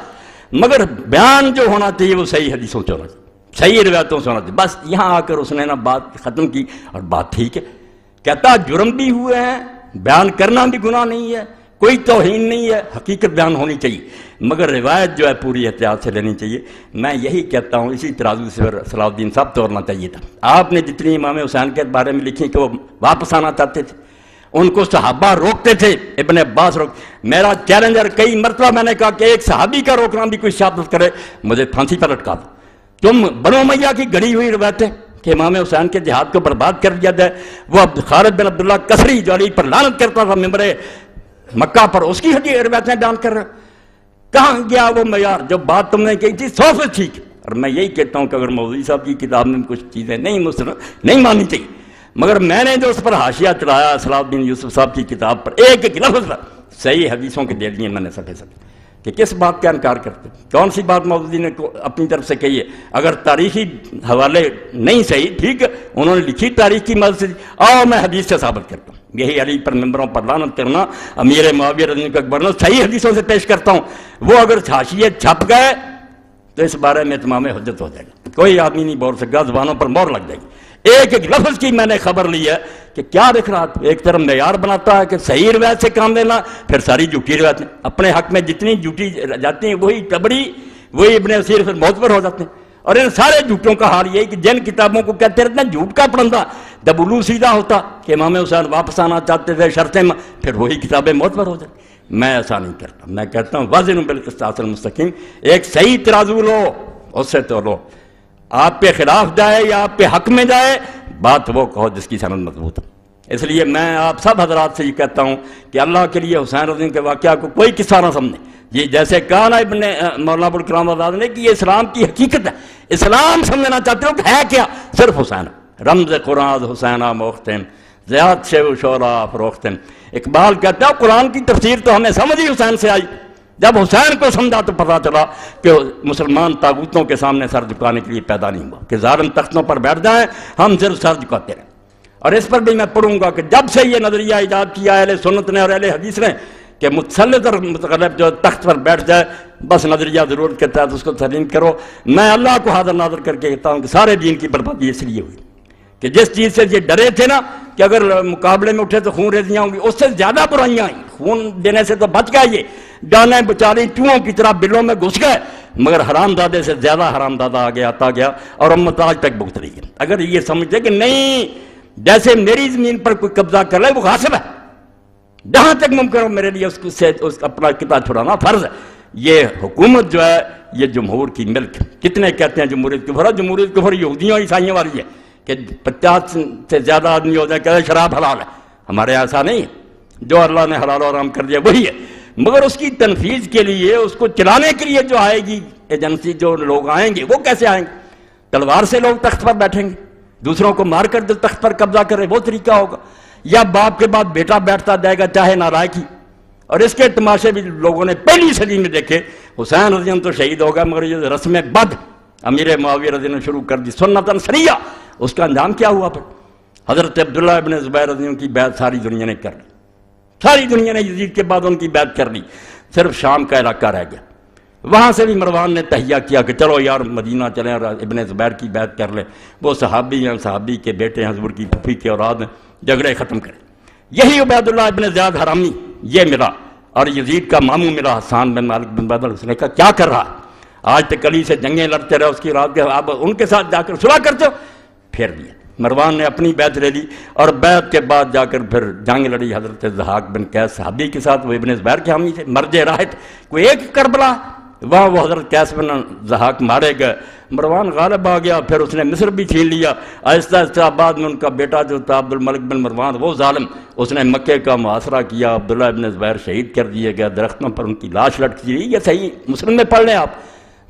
مگر بیان جو ہونا چاہیے وہ صحیح حدیثوں سے ہونا چاہیے، صحیح روایتوں سے ہونا چاہیے۔ بس یہاں آ کر اس نے نا بات ختم کی اور بات ٹھیک ہے، کہتا جرم بھی ہوئے ہیں، بیان کرنا بھی گناہ نہیں ہے، کوئی توہین نہیں ہے، حقیقت بیان ہونی چاہیے، مگر روایت جو ہے پوری احتیاط سے لینی چاہیے۔ میں یہی کہتا ہوں اسی ترازو سے صلاح الدین صاحب توڑنا چاہیے تھا۔ آپ نے جتنی امام حسین کے بارے میں لکھی کہ وہ واپس آنا چاہتے تھے، ان کو صحابہ روکتے تھے، ابن عباس روک، میرا چیلنجر کئی مرتبہ میں نے کہا کہ ایک صحابی کا روکنا بھی کوئی شہادت کرے مجھے پھانسی پر لٹکا دو۔ تم بنو امیہ کی گڑی ہوئی روایتیں کہ امام حسین کے جہاد کو برباد کر دیا جائے، وہ خالد بن عبداللہ کسری جو علی پر لعنت کرتا تھا ممبر مکہ پر، اس کی روایتیں بیان کر رہے، کہاں گیا وہ معیار جو بات تم نے کہی تھی 100% ٹھیک۔ اور میں یہی کہتا ہوں کہ اگر مودودی صاحب کی کتاب میں کچھ چیزیں نہیں ماننی چاہیے، مگر میں نے جو اس پر حاشیہ چڑھایا صلاح الدین یوسف صاحب کی کتاب پر ایک ایک لفظ صحیح حدیثوں کے دے دیے میں نے صفحے کہ کس بات کا انکار کرتے ہیں؟ کون سی بات مودودی نے اپنی طرف سے کہی ہے؟ اگر تاریخی حوالے نہیں صحیح، ٹھیک ہے، انہوں نے لکھی تاریخ کی مدد سے، آؤ میں حدیث سے ثابت کرتا ہوں۔ یہی علی پر ممبروں پر لعنت کرنا، امیر معاویہ رضی اللہ عنہ کا ورنہ صحیح حدیثوں سے پیش کرتا ہوں، وہ اگر حاشیے چھپ گئے تو اس بارے میں اتمام حجت ہو جائے گا، کوئی آدمی نہیں بول سکتا، زبانوں پر مور لگ جائے گی۔ ایک ایک لفظ کی میں نے خبر لی ہے کہ کیا لکھ رہا تھا، ایک طرف معیار بناتا ہے کہ صحیح روایت سے کام لینا، پھر ساری جھوٹی روایتیں اپنے حق میں جتنی جھوٹی جاتی ہیں وہی تبری، وہی ابن اسیر پھر معتبر ہو جاتے ہیں۔ اور ان سارے جھوٹوں کا حال یہ ہے کہ جن کتابوں کو کہتے رہتے ہیں جھوٹ کا پڑھنا، جب الو سیدھا ہوتا کہ امام حسین واپس آنا چاہتے تھے شرطیں، پھر وہی کتابیں معتبر ہو جاتی۔ میں ایسا نہیں کرتا، میں کہتا ہوں وازن بالقسطاس المستقیم، ایک صحیح ترازو لو، اس سے تولو، آپ پہ خلاف جائے یا آپ پہ حق میں جائے، بات وہ کہو جس کی سند مضبوط ہے۔ اس لیے میں آپ سب حضرات سے یہ کہتا ہوں کہ اللہ کے لیے حسین رضی کے واقعہ کو کوئی قصہ نہ سمجھیں، یہ جیسے کہا نا ابن مولانا ابوالکلام آزاد نے کہ یہ اسلام کی حقیقت ہے، اسلام سمجھنا چاہتے ہو کہ ہے کیا؟ صرف حسین، رمز قرآن حسینہ موختم زیاد شیو شورا فروختم۔ اقبال کہتا ہے قرآن کی تفسیر تو ہمیں سمجھ ہی حسین سے آئی، جب حسین کو سمجھا تو پتہ چلا کہ مسلمان طاغوتوں کے سامنے سر جھکانے کے لیے پیدا نہیں ہوا کہ ظالم تختوں پر بیٹھ جائیں، ہم صرف سر جھکاتے رہیں۔ اور اس پر بھی میں پڑھوں گا کہ جب سے یہ نظریہ ایجاد کیا اہل سنت نے اور اہل حدیث نے کہ متسلط اور متغلب جو تخت پر بیٹھ جائے، بس نظریہ ضرورت کے تحت اس کو تسلیم کرو، میں اللہ کو حاضر ناظر کر کے کہتا ہوں کہ سارے دین کی بربادی اس لیے ہوئی کہ جس چیز سے یہ ڈرے تھے نا کہ اگر مقابلے میں اٹھے تو خون ریزیاں ہوں گی، اس سے زیادہ برائیاں آئیں، خون دینے سے تو بچ گئے، یہ ڈانیں بچاری چوہوں کی طرح بلوں میں گھس گئے، مگر حرام دادے سے زیادہ حرام دادہ آگے آتا گیا اور امت آج تک بھگت رہی ہے۔ اگر یہ سمجھتے کہ نہیں جیسے میری زمین پر کوئی قبضہ کر لے وہ غاصب ہے، جہاں تک ممکن ہو میرے لیے اس اپنا قطعہ چھڑانا فرض ہے۔ یہ حکومت جو ہے یہ جمہور کی ملک، کتنے کہتے ہیں جمہوریت کفر ہے؟ جمہوریت کفر یہودیوں عیسائیوں والی ہے کہ 50 سے زیادہ آدمی ہو جائے کہ شراب حلال ہے، ہمارے ایسا نہیں ہے، جو اللہ نے حلال و حرام کر دیا وہی ہے، مگر اس کی تنفیذ کے لیے، اس کو چلانے کے لیے جو آئے گی ایجنسی، جو لوگ آئیں گے وہ کیسے آئیں گے؟ تلوار سے لوگ تخت پر بیٹھیں گے، دوسروں کو مار کر جو تخت پر قبضہ کرے وہ طریقہ ہوگا، یا باپ کے بعد بیٹا بیٹھتا جائے گا چاہے نالائق ہی؟ اور اس کے تماشے بھی لوگوں نے پہلی صدی میں دیکھے۔ حسین رضی اللہ عنہ تو شہید ہوگا، مگر یہ رسم بد امیر معاویہ رضی اللہ عنہ نے شروع کر دی سنتاً سریہ، اس کا انجام کیا ہوا؟ پھر حضرت عبداللہ ابن زبیر رضی اللہ عنہ کی بیعت ساری دنیا نے کر لی، ساری دنیا نے یزید کے بعد ان کی بیعت کر لی، صرف شام کا علاقہ رہ گیا۔ وہاں سے بھی مروان نے تہیہ کیا کہ چلو یار مدینہ چلیں اور ابن زبیر کی بیعت کر لیں، وہ صحابی ہیں، صحابی کے بیٹے ہیں، حضور کی پھوپھی کے اولاد ہیں، جھگڑے ختم کریں۔ یہی عبید اللہ ابن زیاد حرامی یہ ملا، اور یزید کا ماموں ملا حسان بن مالک بن بدر، اس نے کہا کیا کر رہا ہے؟ آج تک علی سے جنگیں لڑتے رہے، اس کی رات کے آپ ان کے ساتھ جا کر صلح کرتے ہو؟ پھر دیا مروان نے اپنی بیعت لے لی، اور بیعت کے بعد جا کر پھر جنگ لڑی حضرت ضحاک بن قیس صحابی کے ساتھ، وہ ابن زبیر کے حامی تھے، مرج راحت کوئی ایک کربلا، وہاں وہ حضرت قیس بن ضحاک مارے گئے، مروان غالب آ گیا، پھر اس نے مصر بھی چھین لیا، آہستہ آہستہ بعد میں ان کا بیٹا جو تھا عبد الملک بن مروان وہ ظالم، اس نے مکے کا محاصرہ کیا، عبداللہ ابن زبیر شہید کر دیے گئے، درختوں پر ان کی لاش لٹکی رہی، یہ صحیح مسلم میں پڑھ لیں آپ،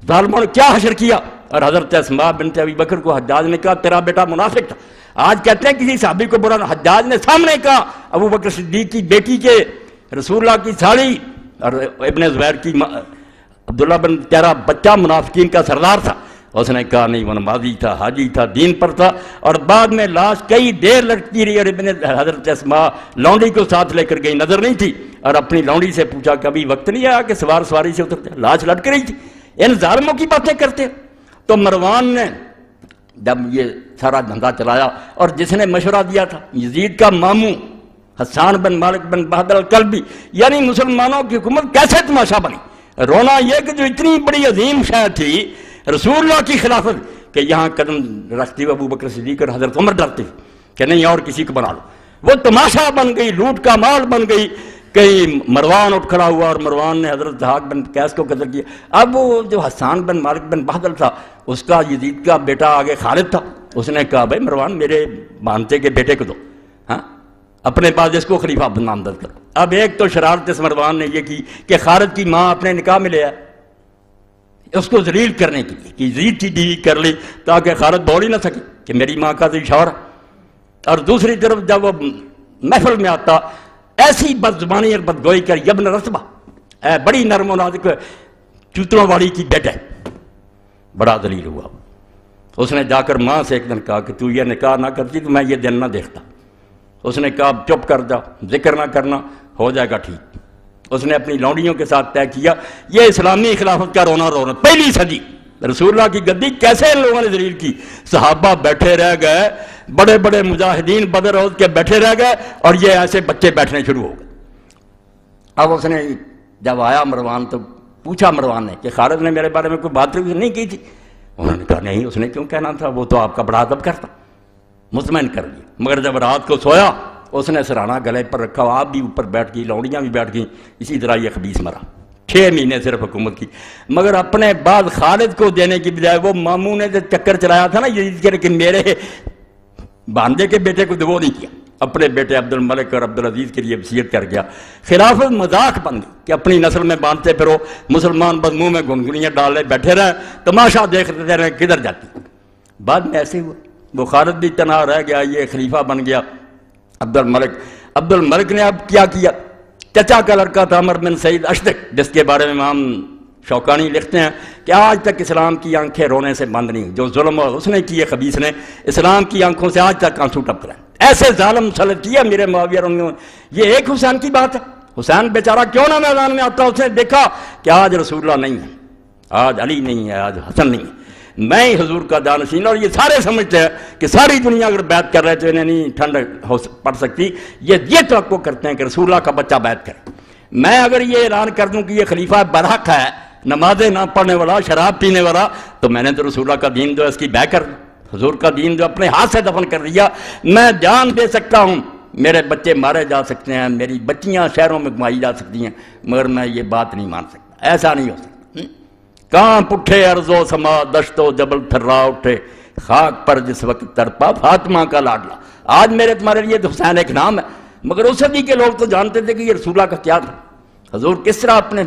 ظالموں نے کیا حشر کیا۔ اور حضرت اسماء بنت ابی بکر کو حجاج نے کہا تیرا بیٹا منافق تھا، آج کہتے ہیں کسی صحابی کو برا، حجاج نے سامنے کہا ابو بکر صدیق کی بیٹی کے رسول اللہ کی سالی اور ابن زبیر کی عبداللہ بن تیرا بچہ منافقین کا سردار تھا، اس نے کہا نہیں وہ نمازی تھا، حاجی تھا، دین پر تھا، اور بعد میں لاش کئی دیر لٹکی رہی، اور ابن حضرت اسماء لونڈی کو ساتھ لے کر گئی، نظر نہیں تھی، اور اپنی لونڈی سے پوچھا کبھی وقت نہیں آیا کہ سواری سے اترتے، لاش لٹک رہی تھی، ان ظالموں کی باتیں کرتے۔ تو مروان نے جب یہ سارا دھندا چلایا، اور جس نے مشورہ دیا تھا یزید کا ماموں حسان بن مالک بن بہادر الکلبی، یعنی مسلمانوں کی حکومت کیسے تماشا بنی؟ رونا یہ کہ جو اتنی بڑی عظیم شے تھی رسول اللہ کی خلافت کہ یہاں قدم رکھتی ہوئے ابو بکر صدیق اور حضرت عمر ڈرتے کہ نہیں اور کسی کو بنا لو، وہ تماشا بن گئی، لوٹ کا مال بن گئی۔ کہیں مروان اٹھ کھڑا ہوا اور مروان نے حضرت ضحاک بن قیس کو قتل کیا۔ اب وہ جو حسان بن مالک بن بہادر تھا، اس کا یزید کا بیٹا آگے خالد تھا، اس نے کہا بھائی مروان میرے بھانجے کے بیٹے کو دو، ہاں اپنے پاس اس کو خلیفہ نامزد کرو۔ اب ایک تو شرارت اس مروان نے یہ کی کہ خالد کی ماں اپنے نکاح میں لے آئے اس کو ذلیل کرنے کے لیے کہ یزید کی بیوی کر لی تاکہ خالد بول ہی نہ سکے کہ میری ماں کا تو شوہر ہے۔ اور دوسری طرف جب وہ محفل میں آتا ایسی بد زبانی اور بدگوئی کر یبن رتبہ اے بڑی نرم و نازک چوتڑوں والی کی بیٹا ہے، بڑا ذلیل ہوا۔ اس نے جا کر ماں سے ایک دن کہا کہ تو یہ نکاح نہ کرتی تو میں یہ دن نہ دیکھتا۔ اس نے کہا چپ کر جا، ذکر نہ کرنا، ہو جائے گا ٹھیک۔ اس نے اپنی لونڈیوں کے ساتھ طے کیا یہ اسلامی خلافت کا رونا رونا، پہلی صدی رسول اللہ کی گدی کیسے ان لوگوں نے ذلیل کی۔ صحابہ بیٹھے رہ گئے، بڑے بڑے مجاہدین بدر احد کے بیٹھے رہ گئے، اور یہ ایسے بچے بیٹھنے شروع ہو گئے۔ اب اس نے جب آیا مروان تو پوچھا مروان نے کہ خالد نے میرے بارے میں کوئی بات نہیں کی تھی؟ انہوں نے کہا نہیں، اس نے کیوں کہنا تھا، وہ تو آپ کا بڑا ادب کرتا۔ مطمئن کر دیا، مگر جب رات کو سویا اس نے سرہانا گلے پر رکھا، آپ بھی اوپر بیٹھ گئی، لوڑیاں بھی بیٹھ گئیں، اسی طرح یہ خبیث مرا۔ 6 مہینے صرف حکومت کی، مگر اپنے بعد خالد کو دینے کی بجائے وہ ماموں نے جو چکر چلایا تھا نا یزید کے کہ میرے بانجے کے بیٹے کو وہ نہیں کیا، اپنے بیٹے عبد الملک اور عبد العزیز کے لیے وصیت کر گیا۔ خلافت مذاق بن گئی کہ اپنی نسل میں باندھتے پھرو، مسلمان بس منہ میں گنگنیاں ڈالے بیٹھے رہے، تماشا دیکھتے رہے کدھر جاتی۔ بعد میں ایسے ہوا، وہ خالد بھی تنہا رہ گیا، یہ خلیفہ بن گیا عبد الملک نے اب کیا چچا کا لڑکا تھا عمر بن سعید اشدق، جس کے بارے میں امام شوکانی لکھتے ہیں کہ آج تک اسلام کی آنکھیں رونے سے بند نہیں، جو ظلم اور اس نے کیے خبیث نے اسلام کی آنکھوں سے آج تک آنسو ٹپک رہے ہیں۔ ایسے ظالم مسلط کیا میرے معاویہ اور یہ ایک حسین کی بات ہے، حسین بیچارہ کیوں نہ میدان میں آتا، اس نے دیکھا کہ آج رسول اللہ نہیں ہے، آج علی نہیں ہے، آج حسن نہیں ہے، میں ہی حضور کا جانشین۔ اور یہ سارے سمجھتے ہیں کہ ساری دنیا اگر بیعت کر رہے تو انہیں نہیں ٹھنڈ پڑ سکتی، یہ توقع کرتے ہیں کہ رسول اللہ کا بچہ بیعت کرے۔ میں اگر یہ اعلان کر دوں کہ یہ خلیفہ برحق ہے، نمازیں نہ پڑھنے والا، شراب پینے والا، تو میں نے تو رسول اللہ کا دین جو ہے اس کی بیع کر دی، حضور کا دین جو اپنے ہاتھ سے دفن کر دیا۔ میں جان دے سکتا ہوں، میرے بچے مارے جا سکتے ہیں، میری بچیاں شہروں میں گھمائی جا سکتی ہیں، مگر میں یہ بات نہیں مان سکتا، ایسا نہیں ہو سکتا۔ کانپ اٹھے ارض و سما، دشت و جبل تھرا اٹھے، خاک پر جس وقت تڑپا فاطمہ کا لاڈلا۔ آج میرے تمہارے لیے تو حسین ایک نام ہے، مگر اس صدی کے لوگ تو جانتے تھے کہ یہ رسول اللہ کا کیا تھا، حضور کس طرح اپنے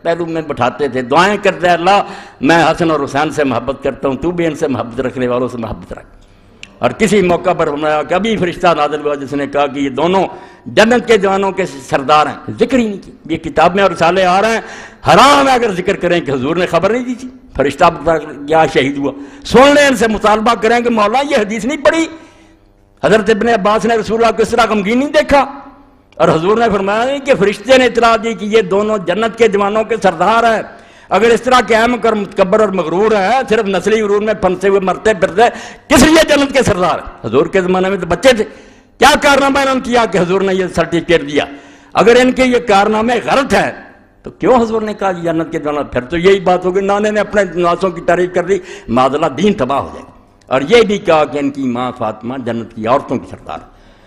پہلو میں بٹھاتے تھے، دعائیں کرتے ہیں اللہ میں حسن اور حسین سے محبت کرتا ہوں، تو بھی ان سے محبت رکھنے والوں سے محبت رکھ۔ اور کسی موقع پر فرمایا کہ ابھی فرشتہ نازل ہوا جس نے کہا کہ یہ دونوں جنت کے جوانوں کے سردار ہیں، ذکر ہی نہیں کی۔ یہ کتاب میں اور رسالے آ رہے ہیں، حرام ہے اگر ذکر کریں کہ حضور نے خبر نہیں دی تھی، فرشتہ کیا شہید ہوا، سن لیں ان سے مطالبہ کریں کہ مولا یہ حدیث نہیں پڑھی، حضرت ابن عباس نے رسول اللہ کو اس طرح غمگین نہیں دیکھا، اور حضور نے فرمایا نہیں کہ فرشتے نے اطلاع دی کہ یہ دونوں جنت کے جوانوں کے سردار ہیں۔ اگر اس طرح کے احمق اور متکبر اور مغرور ہیں، صرف نسلی غرور میں پھنسے ہوئے مرتے پھرتے، کس لیے جنت کے سردار ہیں؟ حضور کے زمانے میں تو بچے تھے، کیا کارنامہ انہوں نے کیا کہ حضور نے یہ سرٹیفکیٹ دیا؟ اگر ان کے یہ کارنامے غلط ہیں تو کیوں حضور نے کہا جنت کے جوان؟ پھر تو یہی بات ہوگی نانے نے اپنے نواسوں کی تعریف کر دی، معاذ اللہ دین تباہ ہو جائے گا۔ اور یہ بھی کہا کہ ان کی ماں فاطمہ جنت کی عورتوں کی سردار،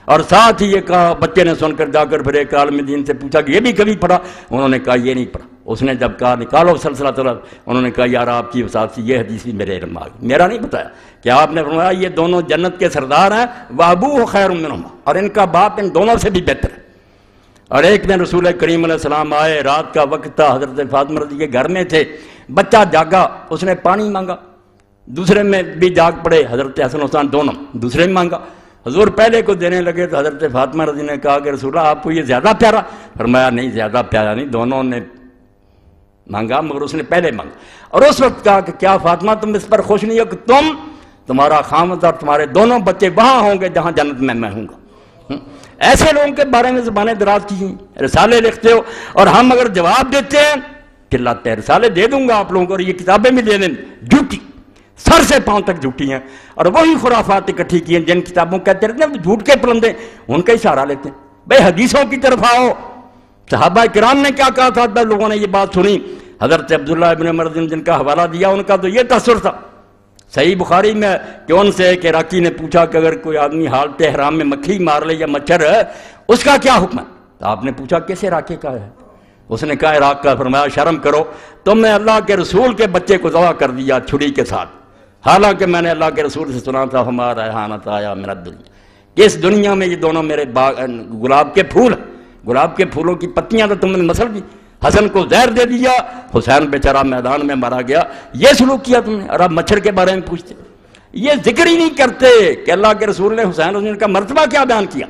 اور ساتھ ہی یہ کہا، بچے نے سن کر جا کر پھر ایک عالم دین سے پوچھا کہ یہ بھی کبھی پڑھا؟ انہوں نے کہا یہ نہیں پڑھا۔ اس نے جب کہا نکالو سلسلہ طلب، انہوں نے کہا یار آپ کی وسعت سے یہ حدیث بھی میرے علم آ گئی، میرا نہیں بتایا کہ آپ نے فرمایا یہ دونوں جنت کے سردار ہیں، وابوہ خیر منہما، اور ان کا باپ ان دونوں سے بھی بہتر ہے۔ اور ایک دن رسول کریم علیہ السلام آئے، رات کا وقت تھا، حضرت فاطمہ رضی کے گھر میں تھے، بچہ جاگا، اس نے پانی مانگا، دوسرے میں بھی جاگ پڑے، حضرت حسن حسین دونوں، دوسرے میں مانگا، حضور پہلے کو دینے لگے تو حضرت فاطمہ رضی نے کہا کہ رسول اللہ آپ کو یہ زیادہ پیارا؟ فرمایا نہیں زیادہ پیارا نہیں، دونوں نے مانگا مگر اس نے پہلے مانگا۔ اور اس وقت کہا کہ کیا فاطمہ تم اس پر خوش نہیں ہو کہ تمہارا خامد اور تمہارے دونوں بچے وہاں ہوں گے جہاں جنت میں ہوں گا؟ ایسے لوگوں کے بارے میں زبانیں دراز کی ہیں، رسالے لکھتے ہو، اور ہم اگر جواب دیتے ہیں چلاتے ہیں، رسالے دے دوں گا آپ لوگوں کو اور یہ کتابیں بھی دے دیں، جھوٹی، سر سے پاؤں تک جھوٹی ہیں، اور وہی خرافات اکٹھی کی ہیں جن کتابوں کہتے رہتے ہیں جھوٹ کے پرندے، ان کا ہی سہارا لیتے ہیں۔ بھائی حدیثوں کی طرف آؤ، صحابہ کرام نے کیا کہا تھا؟ لوگوں نے یہ بات سنی، حضرت عبداللہ ابن عمر جن کا حوالہ دیا ان کا تو یہ تاثر تھا صحیح بخاری میں کہ ان سے ایک عراقی نے پوچھا کہ اگر کوئی آدمی حالت احرام میں مکھی مار لے یا مچھر ہے اس کا کیا حکم ہے؟ تو آپ نے پوچھا کس عراقی کا ہے؟ اس نے کہا عراق کا۔ فرمایا شرم کرو، تم نے اللہ کے رسول کے بچے کو ذبح کر دیا چھری کے ساتھ، حالانکہ میں نے اللہ کے رسول سے سنا تھا ہمارا ریحانۃ آیا میرا دنیا، کہ اس دنیا میں یہ دونوں میرے گلاب کے پھول، گلاب کے پھولوں کی پتیاں تو تم نے مسل دی، حسن کو زہر دے دیا، حسین بیچارہ میدان میں مارا گیا، یہ سلوک کیا تم نے، اور اب مچھر کے بارے میں پوچھتے، یہ ذکر ہی نہیں کرتے کہ اللہ کے رسول نے حسین کا مرتبہ کیا بیان کیا۔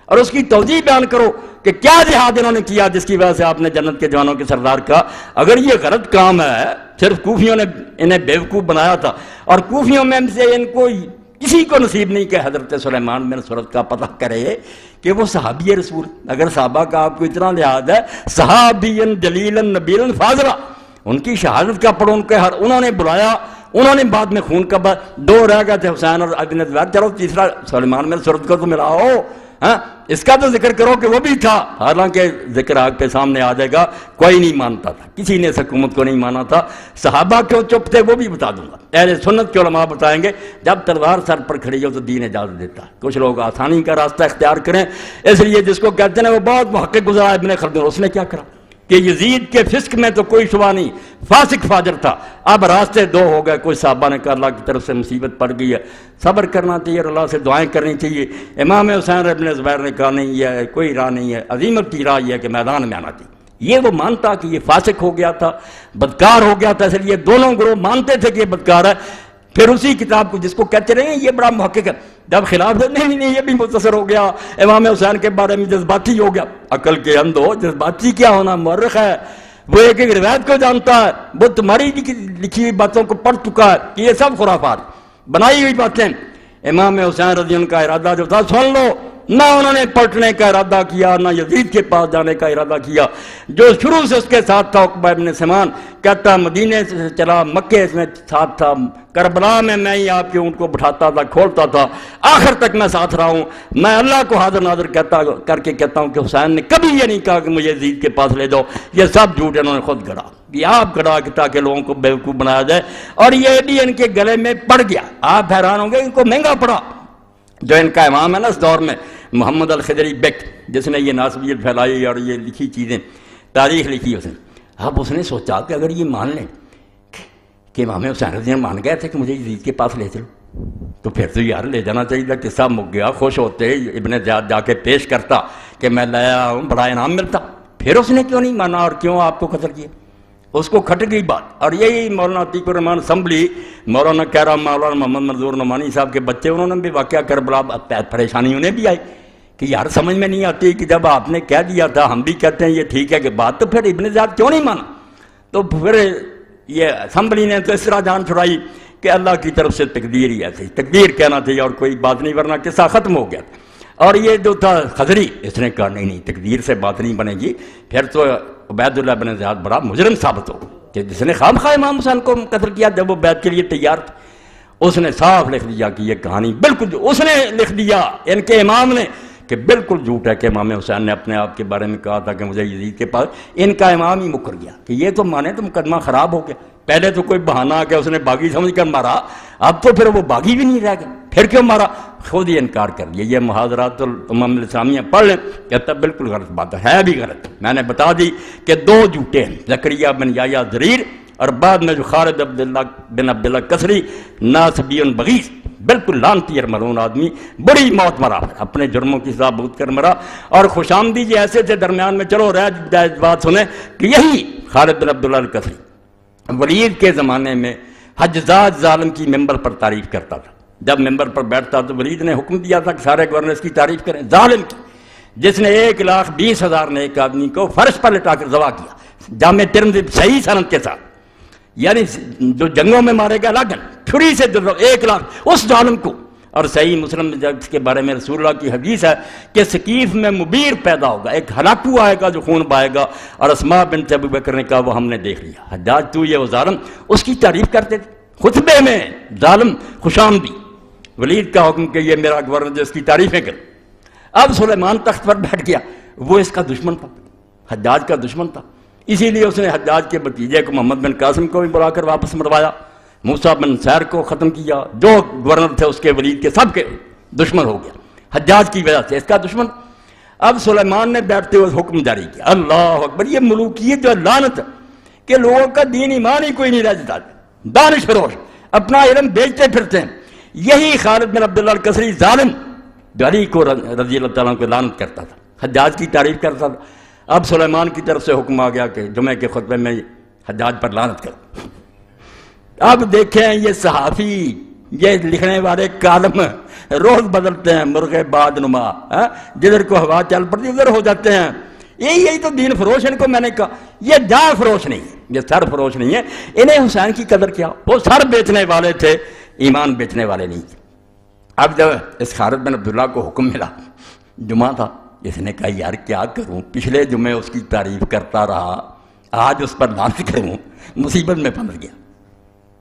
اور اس کی توضیح بیان کرو کہ کیا جہاد انہوں نے کیا جس کی وجہ سے آپ نے جنت کے جوانوں کے سردار کہا۔ اگر یہ غلط کام ہے، صرف کوفیوں نے انہیں بیوقوف بنایا تھا، اور کوفیوں میں سے ان کو کسی کو نصیب نہیں کہ حضرت سلیمان بن سرد کا پتہ کرے کہ وہ صحابی رسول، اگر صحابہ کا آپ کو اتنا لحاظ ہے، صحابی جلیلا نبیلا فاضلا، ان کی شہادت کا پڑھو، انہوں نے بلایا، انہوں نے بعد میں خون کا 2 رہ گئے تھے، حسین اور ابن زبیر، چلو تیسرا سلیمان بن سرد کو تو ملاؤ، اس کا تو ذکر کرو کہ وہ بھی تھا، حالانکہ ذکر آگ پہ سامنے آ جائے گا، کوئی نہیں مانتا تھا، کسی نے اس حکومت کو نہیں مانا تھا۔ صحابہ کیوں چپ تھے وہ بھی بتا دوں گا، اہل سنت کے علماء بتائیں گے، جب تلوار سر پر کھڑی ہو تو دین اجازت دیتا ہے، کچھ لوگ آسانی کا راستہ اختیار کریں، اس لیے جس کو کہتے ہیں وہ بہت محقق گزرا ابن خلدون، اس نے کیا کرا کہ یزید کے فسق میں تو کوئی شبہ نہیں، فاسق فاجر تھا، اب راستے 2 ہو گئے، کوئی صحابہ نے کہا اللہ کی طرف سے مصیبت پڑ گئی ہے، صبر کرنا چاہیے اور اللہ سے دعائیں کرنی چاہیے۔ امام حسین ابن زبیر نے کہا نہیں یہ کوئی راہ نہیں ہے، عظیمت کی راہ یہ ہے کہ میدان میں آنا چاہیے۔ یہ وہ مانتا کہ یہ فاسق ہو گیا تھا، بدکار ہو گیا تھا، اس لیے دونوں گروہ مانتے تھے کہ یہ بدکار ہے، پھر اسی کتاب کو جس کو کہتے رہے ہیں یہ بڑا محقق ہے، جب خلاف نہیں یہ بھی مختصر ہو گیا، امام حسین کے بارے میں جذباتی ہو گیا، عقل کے اندھو جذباتی کیا ہونا، مورخ ہے، وہ ایک ایک روایت کو جانتا ہے، وہ تمہاری لکھی ہوئی باتوں کو پڑھ چکا ہے کہ یہ سب خرافات بنائی ہوئی باتیں۔ امام حسین رضی اللہ کا ارادہ جو تھا سن لو، نہ انہوں نے پلٹنے کا ارادہ کیا، نہ یزید کے پاس جانے کا ارادہ کیا، جو شروع سے اس کے ساتھ تھا عقبہ ابن سمان، کہتا مدینے سے چلا، مکے میں ساتھ تھا، کربلا میں ہی آپ کے اونٹ کو بٹھاتا تھا، کھولتا تھا، آخر تک میں ساتھ رہا ہوں، میں اللہ کو حاضر ناظر کر کے کہتا ہوں کہ حسین نے کبھی یہ نہیں کہا کہ مجھے یزید کے پاس لے جاؤ، یہ سب جھوٹ انہوں نے خود گڑا، یہ آپ گڑا کہ تاکہ لوگوں کو بیوقوف بنایا جائے، اور یہ بھی ان کے گلے میں پڑ گیا۔ آپ حیران ہوں گے ان کو مہنگا پڑا، جو ان کا امام ہے نا اس دور میں، محمد الخضری بیک، جس نے یہ ناسبیت پھیلائی اور یہ لکھی چیزیں، تاریخ لکھی اس نے، اب اس نے سوچا کہ اگر یہ مان لیں کہ امام حسین رضی اللہ مان گئے تھے کہ مجھے یزید کے پاس لے چلو، تو پھر تو یار لے جانا چاہیے تھا، قصہ مک گیا، خوش ہوتے، ابن زیاد جا کے پیش کرتا کہ میں لایا ہوں، بڑا انعام ملتا، پھر اس نے کیوں نہیں مانا اور کیوں آپ کو قتل کیا؟ اس کو کھٹ گئی بات، اور یہی مولانا عتیق الرحمان اسمبلی، مولانا کہہ مولانا محمد منظور نعمانی صاحب کے بچے، انہوں نے بھی واقعہ کربلا، پریشانی انہیں بھی آئی کہ یار سمجھ میں نہیں آتی کہ جب آپ نے کہہ دیا تھا، ہم بھی کہتے ہیں یہ ٹھیک ہے کہ بات، تو پھر ابن زیاد کیوں نہیں مانا؟ تو پھر یہ اسمبلی نے تو اس طرح جان چھڑائی کہ اللہ کی طرف سے تقدیر ہی ایسی، تقدیر کہنا چاہیے اور کوئی بات نہیں، ورنہ قصہ ختم ہو گیا۔ اور یہ جو تھا خضری، اس نے کہا نہیں تقدیر سے بات نہیں بنے گی، پھر تو عبید اللہ بن زیاد بڑا مجرم ثابت ہو کہ جس نے خام خواہ امام حسین کو قتل کیا جب وہ بیعت کے لیے تیار تھے۔ اس نے صاف لکھ دیا کہ یہ کہانی بالکل، اس نے لکھ دیا ان کے امام نے کہ بالکل جھوٹ ہے کہ امام حسین نے اپنے آپ کے بارے میں کہا تھا کہ مجھے یزید کے پاس، ان کا امام ہی مکر گیا کہ یہ تو مانے تو مقدمہ خراب ہو گیا، پہلے تو کوئی بہانہ آ گیا، اس نے باغی سمجھ کر مارا، اب تو پھر وہ باغی بھی نہیں رہ گیا، پھر کیوں مارا؟ خود ہی انکار کر لیا۔ یہ محاضرات الامم الاسلامیہ پڑھ لیں، کہتا بالکل غلط بات ہے بھی غلط، میں نے بتا دی کہ 2 جھوٹے ہیں، زکریا بن یحییٰ ضریر اور بعد میں جو خالد بن عبداللہ کسری ناصبی بغیث، بالکل لعنتی اور ملعون آدمی، بڑی موت مرا، اپنے جرموں کی سزا بھگت کر مرا، اور خوش آمدیدی ایسے تھے درمیان میں، چلو رہ بات سنیں کہ یہی خالد بن عبداللہ الکسری ولید کے زمانے میں حجاج ظالم کی ممبر پر تعریف کرتا تھا، جب ممبر پر بیٹھتا تو ولید نے حکم دیا تھا کہ سارے گورنرز کی تعریف کریں، ظالم کی، جس نے 1,20,000 نے ایک آدمی کو فرش پر لٹا کر ذبح کیا، جامع ترمذی صحیح سند کے ساتھ، یعنی جو جنگوں میں مارے گا لاگن چھری سے 1,00,000 اس ظالم کو۔ اور صحیح مسلم جس کے بارے میں رسول اللہ کی حدیث ہے کہ ثقیف میں مبیر پیدا ہوگا، ایک ہلاکو آئے گا جو خون بہائے گا، اور اسماء بنت ابی بکر نے کہا وہ ہم نے دیکھ لیا، حجاج تو یہ وہ ظالم، اس کی تعریف کرتے تھے خطبے میں، ظالم خوش آمدی، ولید کا حکم کہ یہ میرا گورنر جو اس کی تعریفیں کر۔ اب سلیمان تخت پر بیٹھ گیا، وہ اس کا دشمن تھا، حجاج کا دشمن تھا، اسی لیے اس نے حجاج کے بھتیجے کو محمد بن قاسم کو بھی بلا کر واپس مروایا، موسیٰ بن سیر کو ختم کیا، جو گورنر تھے اس کے ولید کے سب کے دشمن ہو گیا حجاج کی وجہ سے، اس کا دشمن۔ اب سلیمان نے بیٹھتے ہوئے حکم جاری کیا، اللہ اکبر، یہ ملوکیت جو لعنت کہ لوگوں کا دین ایمان ہی کوئی نہیں رہ جاتا، دانش فروش اپنا علم بیچتے پھرتے ہیں۔ یہی خالد بن عبداللہ الکسری ظالم علی کو رضی اللہ تعالیٰ کو لعنت کرتا تھا، حجاج کی تعریف کرتا تھا۔ اب سلیمان کی طرف سے حکم آ گیا کہ جمعے کے خطبے میں حجاج پر لعنت کرو۔ اب دیکھیں یہ صحافی یہ لکھنے والے کالم روز بدلتے ہیں، مرغے باد نما، جدھر کو ہوا چل پڑتی ادھر ہو جاتے ہیں۔ یہی تو دین فروش ان کو میں نے کہا، یہ جان فروش نہیں ہے، یہ سر فروش نہیں ہے۔ انہیں حسین کی قدر کیا، وہ سر بیچنے والے تھے، ایمان بیچنے والے نہیں تھے۔ اب جب اس خالد بن عبداللہ کو حکم ملا، جمعہ تھا، اس نے کہا یار کیا کروں، پچھلے جمعے اس کی تعریف کرتا رہا، آج اس پر لعنت کروں، مصیبت میں پھنس گیا،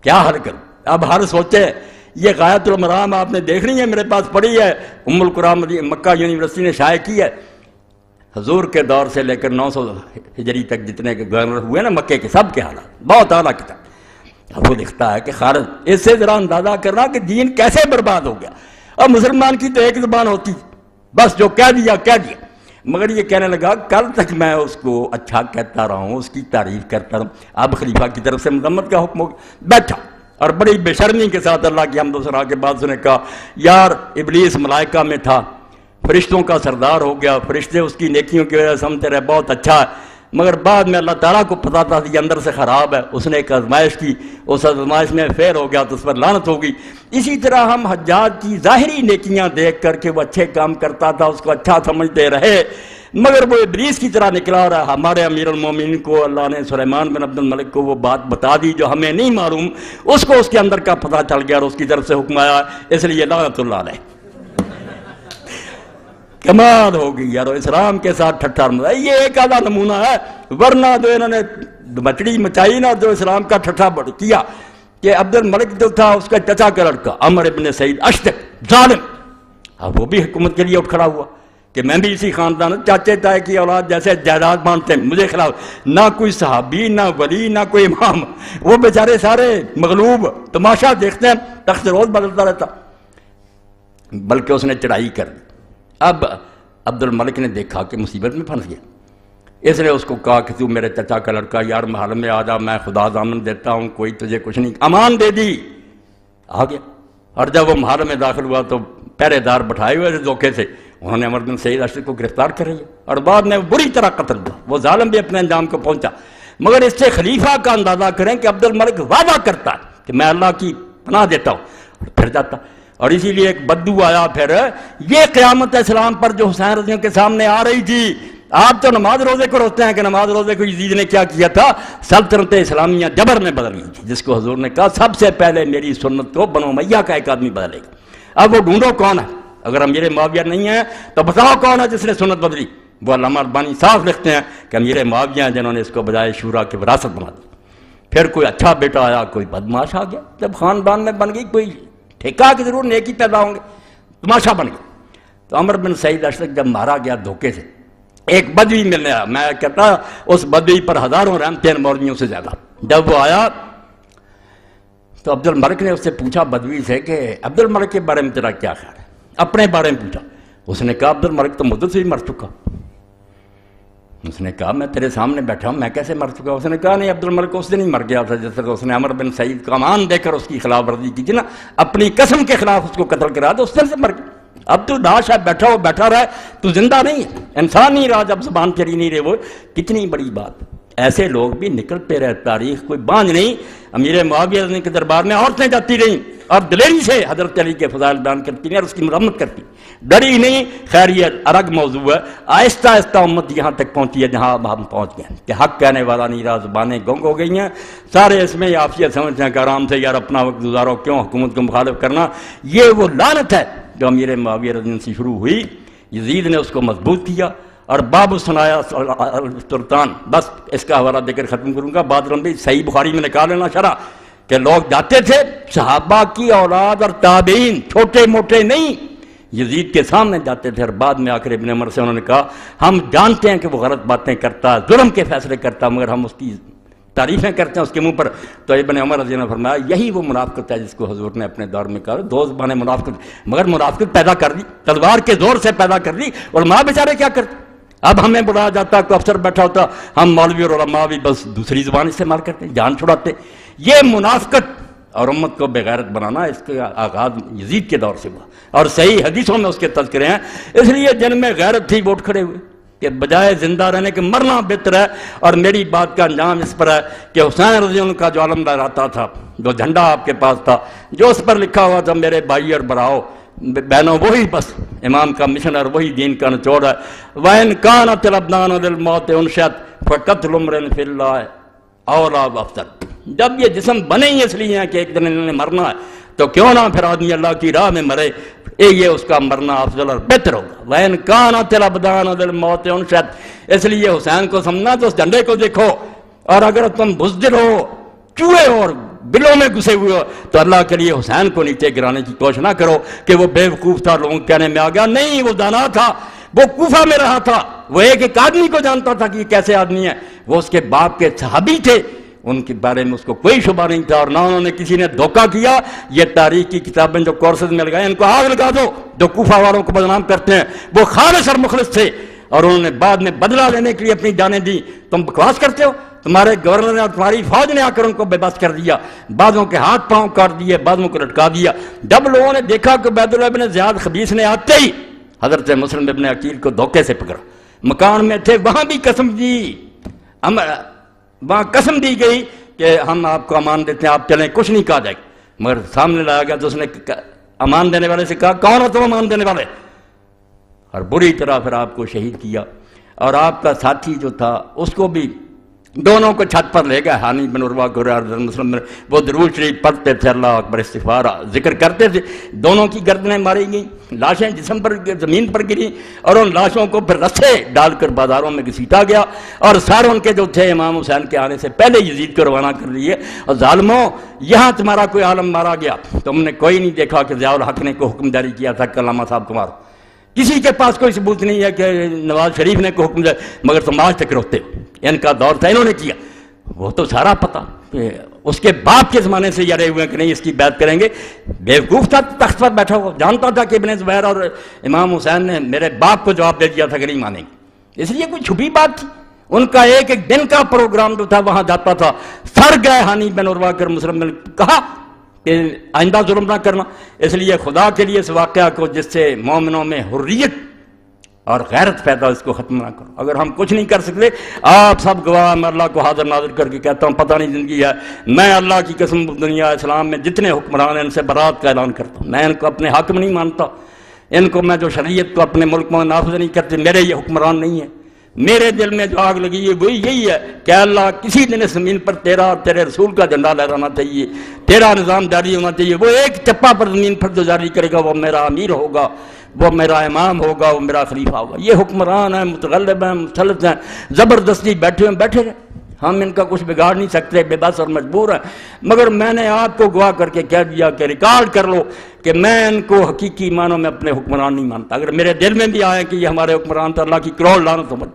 کیا حل کروں؟ اب حل سوچے، یہ غایۃ المرام آپ نے دیکھنی ہے، میرے پاس پڑی ہے، ام القرآن مکہ یونیورسٹی نے شائع کی ہے، حضور کے دور سے لے کر 900 ہجری تک جتنے کے گورنر ہوئے نا مکے کے، سب کے حالات، بہت اعلیٰ کتاب۔ اب وہ لکھتا ہے کہ خالد، اس سے ذرا اندازہ کرنا کہ دین کیسے برباد ہو گیا، اور مسلمان کی تو ایک زبان ہوتی، بس جو کہہ دیا کہہ دیا۔ مگر یہ کہنے لگا کل تک میں اس کو اچھا کہتا رہا ہوں، اس کی تعریف کرتا رہا، اب خلیفہ کی طرف سے مذمت کا حکم ہو گیا، بیٹھا اور بڑی بے شرمی کے ساتھ اللہ کی حمد و ثنا کے بعد اس نے کہا یار ابلیس ملائکہ میں تھا، فرشتوں کا سردار ہو گیا، فرشتے اس کی نیکیوں کی وجہ سے سمجھتے رہے بہت اچھا ہے، مگر بعد میں اللہ تعالیٰ کو پتا تھا کہ یہ اندر سے خراب ہے، اس نے ایک آزمائش کی، اس آزمائش میں فیل ہو گیا تو اس پر لعنت ہوگی۔ اسی طرح ہم حجاج کی ظاہری نیکیاں دیکھ کر کے وہ اچھے کام کرتا تھا، اس کو اچھا سمجھتے رہے، مگر وہ ابلیس کی طرح نکلا رہا۔ ہمارے امیر المومنین کو اللہ نے سلیمان بن عبد الملک کو وہ بات بتا دی جو ہمیں نہیں معلوم، اس کو اس کے اندر کا پتہ چل گیا اور اس کی طرف سے حکم آیا، اس لیے لعنت اللہ علیہ۔ کمال ہو گئی یار، اسلام کے ساتھ ٹھٹھا مزہ، یہ ایک آدھا نمونہ ہے، ورنہ جو انہوں نے مچڑی مچائی نا، جو اسلام کا ٹھٹھا کیا کہ عبد الملک جو تھا اس کا چچا کا لڑکا عمر ابن سعید اشتق ظالم، اب وہ بھی حکومت کے لیے اٹھ کھڑا ہوا کہ میں بھی اسی خاندان، چاچے تائے کی اولاد جیسے جائیداد مانتے ہیں، مجھے خلاف نہ کوئی صحابی نہ ولی نہ کوئی امام، وہ بیچارے سارے مغلوب، تماشا دیکھتے ہیں، تخت روز بدلتا رہتا، بلکہ اس نے چڑھائی کر دی۔ اب عبد الملک نے دیکھا کہ مصیبت میں پھنس گیا، اس نے اس کو کہا کہ تو میرے چچا کا لڑکا، یار محل میں آ جا، میں خدا ضامن دیتا ہوں کوئی تجھے کچھ نہیں، امان دے دی، آ گیا۔ اور جب وہ محل میں داخل ہوا تو پہرے دار بٹھائے ہوئے تھے دھوکے سے، انہوں نے عمر بن سعید اشتق کو گرفتار کر لیا اور بعد میں بری طرح قتل ہوا، وہ ظالم بھی اپنے انجام کو پہنچا۔ مگر اس سے خلیفہ کا اندازہ کریں کہ عبد الملک وعدہ کرتا ہے کہ میں اللہ کی پناہ دیتا ہوں اور پھر جاتا، اور اسی لیے ایک بدو آیا پھر، یہ قیامت اسلام پر جو حسین رضی اللہ کے سامنے آ رہی تھی۔ آپ تو نماز روزے کو روکتے ہیں کہ نماز روزے کو یزید نے کیا کیا تھا، سلطنت اسلامیہ جبر میں بدل گئی تھی، جس کو حضور نے کہا سب سے پہلے میری سنت کو بنو امیہ کا ایک آدمی بدلے گا۔ اب وہ ڈھونڈو کون ہے، اگر امیر معاویہ نہیں ہے تو بتاؤ کون ہے جس نے سنت بدلی۔ وہ علامہ البانی صاف لکھتے ہیں کہ امیر معاویہ ہیں جنہوں نے اس کو بجائے شورا کی وراثت بنا دی۔ پھر کوئی اچھا بیٹا آیا، کوئی بدماش آ گیا، جب خاندان میں بن گئی کوئی ٹھیکہ کہ ضرور نیکی پیدا ہوں گے، تماشا بن گیا۔ تو عمر بن سعید اشتق جب مارا گیا دھوکے سے، ایک بدوی ملنے آیا، میں کہتا اس بدوی پر ہزاروں رحمتیں مولویوں سے زیادہ۔ جب وہ آیا تو عبد الملک نے اس سے پوچھا بدوی سے کہ عبد الملک کے بارے میں تیرا کیا خیال ہے، اپنے بارے میں پوچھا۔ اس نے کہا عبد الملک تو مدت سے ہی مر چکا۔ اس نے کہا میں تیرے سامنے بیٹھا ہوں، میں کیسے مر چکا؟ اس نے کہا نہیں، عبد الملک اس دن ہی مر گیا تھا جس طرح اس نے عمر بن سعید کا امان دے کر اس کی خلاف ورزی کی تھی نا، اپنی قسم کے خلاف اس کو قتل کرا دو، اس دن سے مر گیا۔ اب تو لاش ہے، بیٹھا ہو بیٹھا رہا ہے، تو زندہ نہیں ہے، انسان نہیں رہا جب زبان تیری نہیں رہے۔ وہ کتنی بڑی بات، ایسے لوگ بھی نکلتے رہے، تاریخ کوئی باندھ نہیں۔ امیر معاویہ کے دربار میں عورتیں جاتی رہیں اور دلیری سے حضرت علی کے فضائل بیان کرتی ہیں اور اس کی مرمت کرتی، ڈری نہیں۔ خیر یہ الگ موضوع ہے، آہستہ آہستہ امت یہاں تک پہنچی ہے جہاں اب ہم پہنچ گئے کہ حق کہنے والا نہیں رہا، زبانیں گنگ ہو گئی ہیں، سارے اس میں عافیت سمجھتے ہیں کہ آرام سے یار اپنا وقت گزارو، کیوں حکومت کو مخالف کرنا۔ یہ وہ لعنت ہے جو امیر معاویہ رضی اللہ عنہ سے شروع ہوئی، یزید نے اس کو مضبوط کیا، اور باب الصنایا سلطان، بس اس کا حوالہ دے کر ختم کروں گا، بات لمبی، صحیح بخاری میں نکال لینا شرح، کہ لوگ جاتے تھے صحابہ کی اولاد اور تابعین، چھوٹے موٹے نہیں، یزید کے سامنے جاتے تھے، اور بعد میں آ کر ابن عمر سے انہوں نے کہا ہم جانتے ہیں کہ وہ غلط باتیں کرتا، ظلم کے فیصلے کرتا، مگر ہم اس کی تعریفیں کرتے ہیں اس کے منہ پر۔ تو ابن عمر رضی اللہ عنہ نے فرمایا یہی وہ منافقت ہے جس کو حضور نے اپنے دور میں کہا، دو زبانیں منافقت، مگر منافقت پیدا کر دی، تلوار کے زور سے پیدا کر دی۔ علماء بیچارے کیا کرتے، اب ہمیں بلایا جاتا، کوئی افسر بیٹھا ہوتا، ہم مولوی اور علماء بھی بس دوسری زبان استعمال کرتے، جان چھڑاتے۔ یہ منافقت اور امت کو بغیرت بنانا، اس کا آغاز یزید کے دور سے ہوا، اور صحیح حدیثوں میں اس کے تذکرے ہیں۔ اس لیے جن میں غیرت تھی وہ اٹھ کھڑے ہوئے کہ بجائے زندہ رہنے کے مرنا بہتر ہے، اور میری بات کا انجام اس پر ہے کہ حسین رضی اللہ عنہ کا جو علم لہراتا تھا، جو جھنڈا آپ کے پاس تھا، جو اس پر لکھا ہوا تھا میرے بھائی اور براؤ بہنوں، وہی بس امام کا مشن اور وہی دین کا نچوڑ ہے۔ وَإِنْ كَانَتِ الْأَبْدَانُ لِلْمَوْتِ أُنْشِئَتْ فَقَتْلُ امْرٍ فِي اللَّهِ أَوْلَىٰ وَأَفْضَلُ۔ جب یہ جسم بنے ہی اس لیے ہیں کہ ایک دن انہوں نے مرنا ہے، تو کیوں نہ پھر آدمی اللہ کی راہ میں مرے، یہ اس کا مرنا افضل اور بہتر ہوگا۔ وَإِنْ كَانَتِ الْأَبْدَانُ لِلْمَوْتِ أُنْشِئَتْ، اس لیے حسین کو سمجھنا تو اس جھنڈے کو دیکھو، اور اگر تم بزدل ہو، چوہے ہو اور بلوں میں گھسے ہوئے ہو، تو اللہ کے لیے حسین کو نیچے گرانے کی کوشش نہ کرو کہ وہ بے وقوف تھا، لوگوں کے کہنے میں آ گیا۔ نہیں، وہ دانا تھا، وہ کوفہ میں رہا تھا، وہ ایک آدمی کو جانتا تھا کہ یہ کیسے آدمی ہے، وہ اس کے باپ کے صحابی تھے، ان کے بارے میں اس کو کوئی شبہ نہیں تھا، اور نہ انہوں نے کسی نے دھوکہ کیا۔ یہ تاریخ کی کتابیں جو کورسز میں لگائیں، ان کو آگ لگا دو، جو کوفہ والوں کو بدنام کرتے ہیں، وہ خالص اور مخلص تھے، اور انہوں نے بعد میں بدلہ لینے کے لیے اپنی جانیں دی۔ تم بکواس کرتے ہو، تمہارے گورنر نے اور تمہاری فوج نے آ کر ان کو بے بس کر دیا، بعضوں کے ہاتھ پاؤں کاٹ دیے، بعضوں کو لٹکا دیا۔ جب لوگوں نے دیکھا کہ عبید اللہ بن زیاد خبیث نے آتے ہی حضرت مسلم ابن عقیل کو دھوکے سے پکڑا، مکان میں تھے، وہاں بھی قسم دی، وہاں قسم دی گئی کہ ہم آپ کو امان دیتے ہیں، آپ چلیں، کچھ نہیں کہا جائے گا، مگر سامنے لایا گیا تو اس نے امان دینے والے سے کہا کون ہو تم امان دینے والے، اور بری طرح پھر آپ کو شہید کیا۔ اور آپ کا ساتھی جو تھا اس کو بھی دونوں کو چھت پر لے گئے، ہانی بن عروہ کو مسلم بن، وہ درود شریف پڑھتے تھے، اللہ اکبر استغفار ذکر کرتے تھے، دونوں کی گردنیں ماری گئیں، لاشیں جسم پر زمین پر گری، اور ان لاشوں کو پھر رسے ڈال کر بازاروں میں گھسیٹا گیا، اور سارے ان کے جو تھے امام حسین کے آنے سے پہلے یزید کو روانہ کر لیے۔ اور ظالموں، یہاں تمہارا کوئی عالم مارا گیا، تم نے کوئی نہیں دیکھا کہ ضیاء الحق نے کوئی حکم جاری کیا تھا کہ علامہ صاحب کو مارو، کسی کے پاس کوئی ثبوت نہیں ہے کہ نواز شریف نے کوئی حکم دیا، مگر تم آج تک روتے ہو، ان کا دور تھا، انہوں نے کیا، وہ تو سارا پتا، اس کے باپ کے زمانے سے یارے ہوئے کہ نہیں اس کی بیعت کریں گے، بیوقوف تھا، تخت پر بیٹھا ہوا، جانتا تھا کہ ابن زبیر اور امام حسین نے میرے باپ کو جواب دے دیا تھا کہ نہیں مانیں گے، اس لیے کوئی چھپی بات تھی، ان کا ایک ایک دن کا پروگرام جو تھا وہاں جاتا تھا، سر گئے ہانی بن عروہ کر مسلم نے کہا کہ آئندہ ظلم نہ کرنا، اس لیے خدا کے لیے اس واقعہ کو جس سے مومنوں میں حریت اور غیرت پیدا، اس کو ختم نہ کرو۔ اگر ہم کچھ نہیں کر سکتے، آپ سب گواہ، میں اللہ کو حاضر ناظر کر کے کہتا ہوں پتہ نہیں زندگی ہے، میں اللہ کی قسم دنیا اسلام میں جتنے حکمران ہیں ان سے برات کا اعلان کرتا ہوں، میں ان کو اپنے حاکم نہیں مانتا، ان کو میں جو شریعت کو اپنے ملک میں نافذ نہیں کرتے، میرے یہ حکمران نہیں ہیں۔ میرے دل میں جو آگ لگی ہے وہی یہی ہے کہ اللہ کسی دن اس زمین پر تیرا اور تیرے رسول کا جھنڈا لہرانا چاہیے، تیرا نظام جاری ہونا چاہیے، وہ ایک چپا پر زمین پر جو جاری کرے گا وہ میرا امیر ہوگا، وہ میرا امام ہوگا، وہ میرا خلیفہ ہوگا۔ یہ حکمران ہیں، متغلب ہیں، مسلط ہیں، زبردستی بیٹھے ہیں، بیٹھے رہے، ہم ان کا کچھ بگاڑ نہیں سکتے، بے بس اور مجبور ہیں، مگر میں نے آپ کو گواہ کر کے کہہ دیا کہ ریکارڈ کر لو کہ میں ان کو حقیقی معنوں میں اپنے حکمران نہیں مانتا۔ اگر میرے دل میں بھی آئے کہ یہ ہمارے حکمران تو اللہ کی کروڑ لعنت ہو،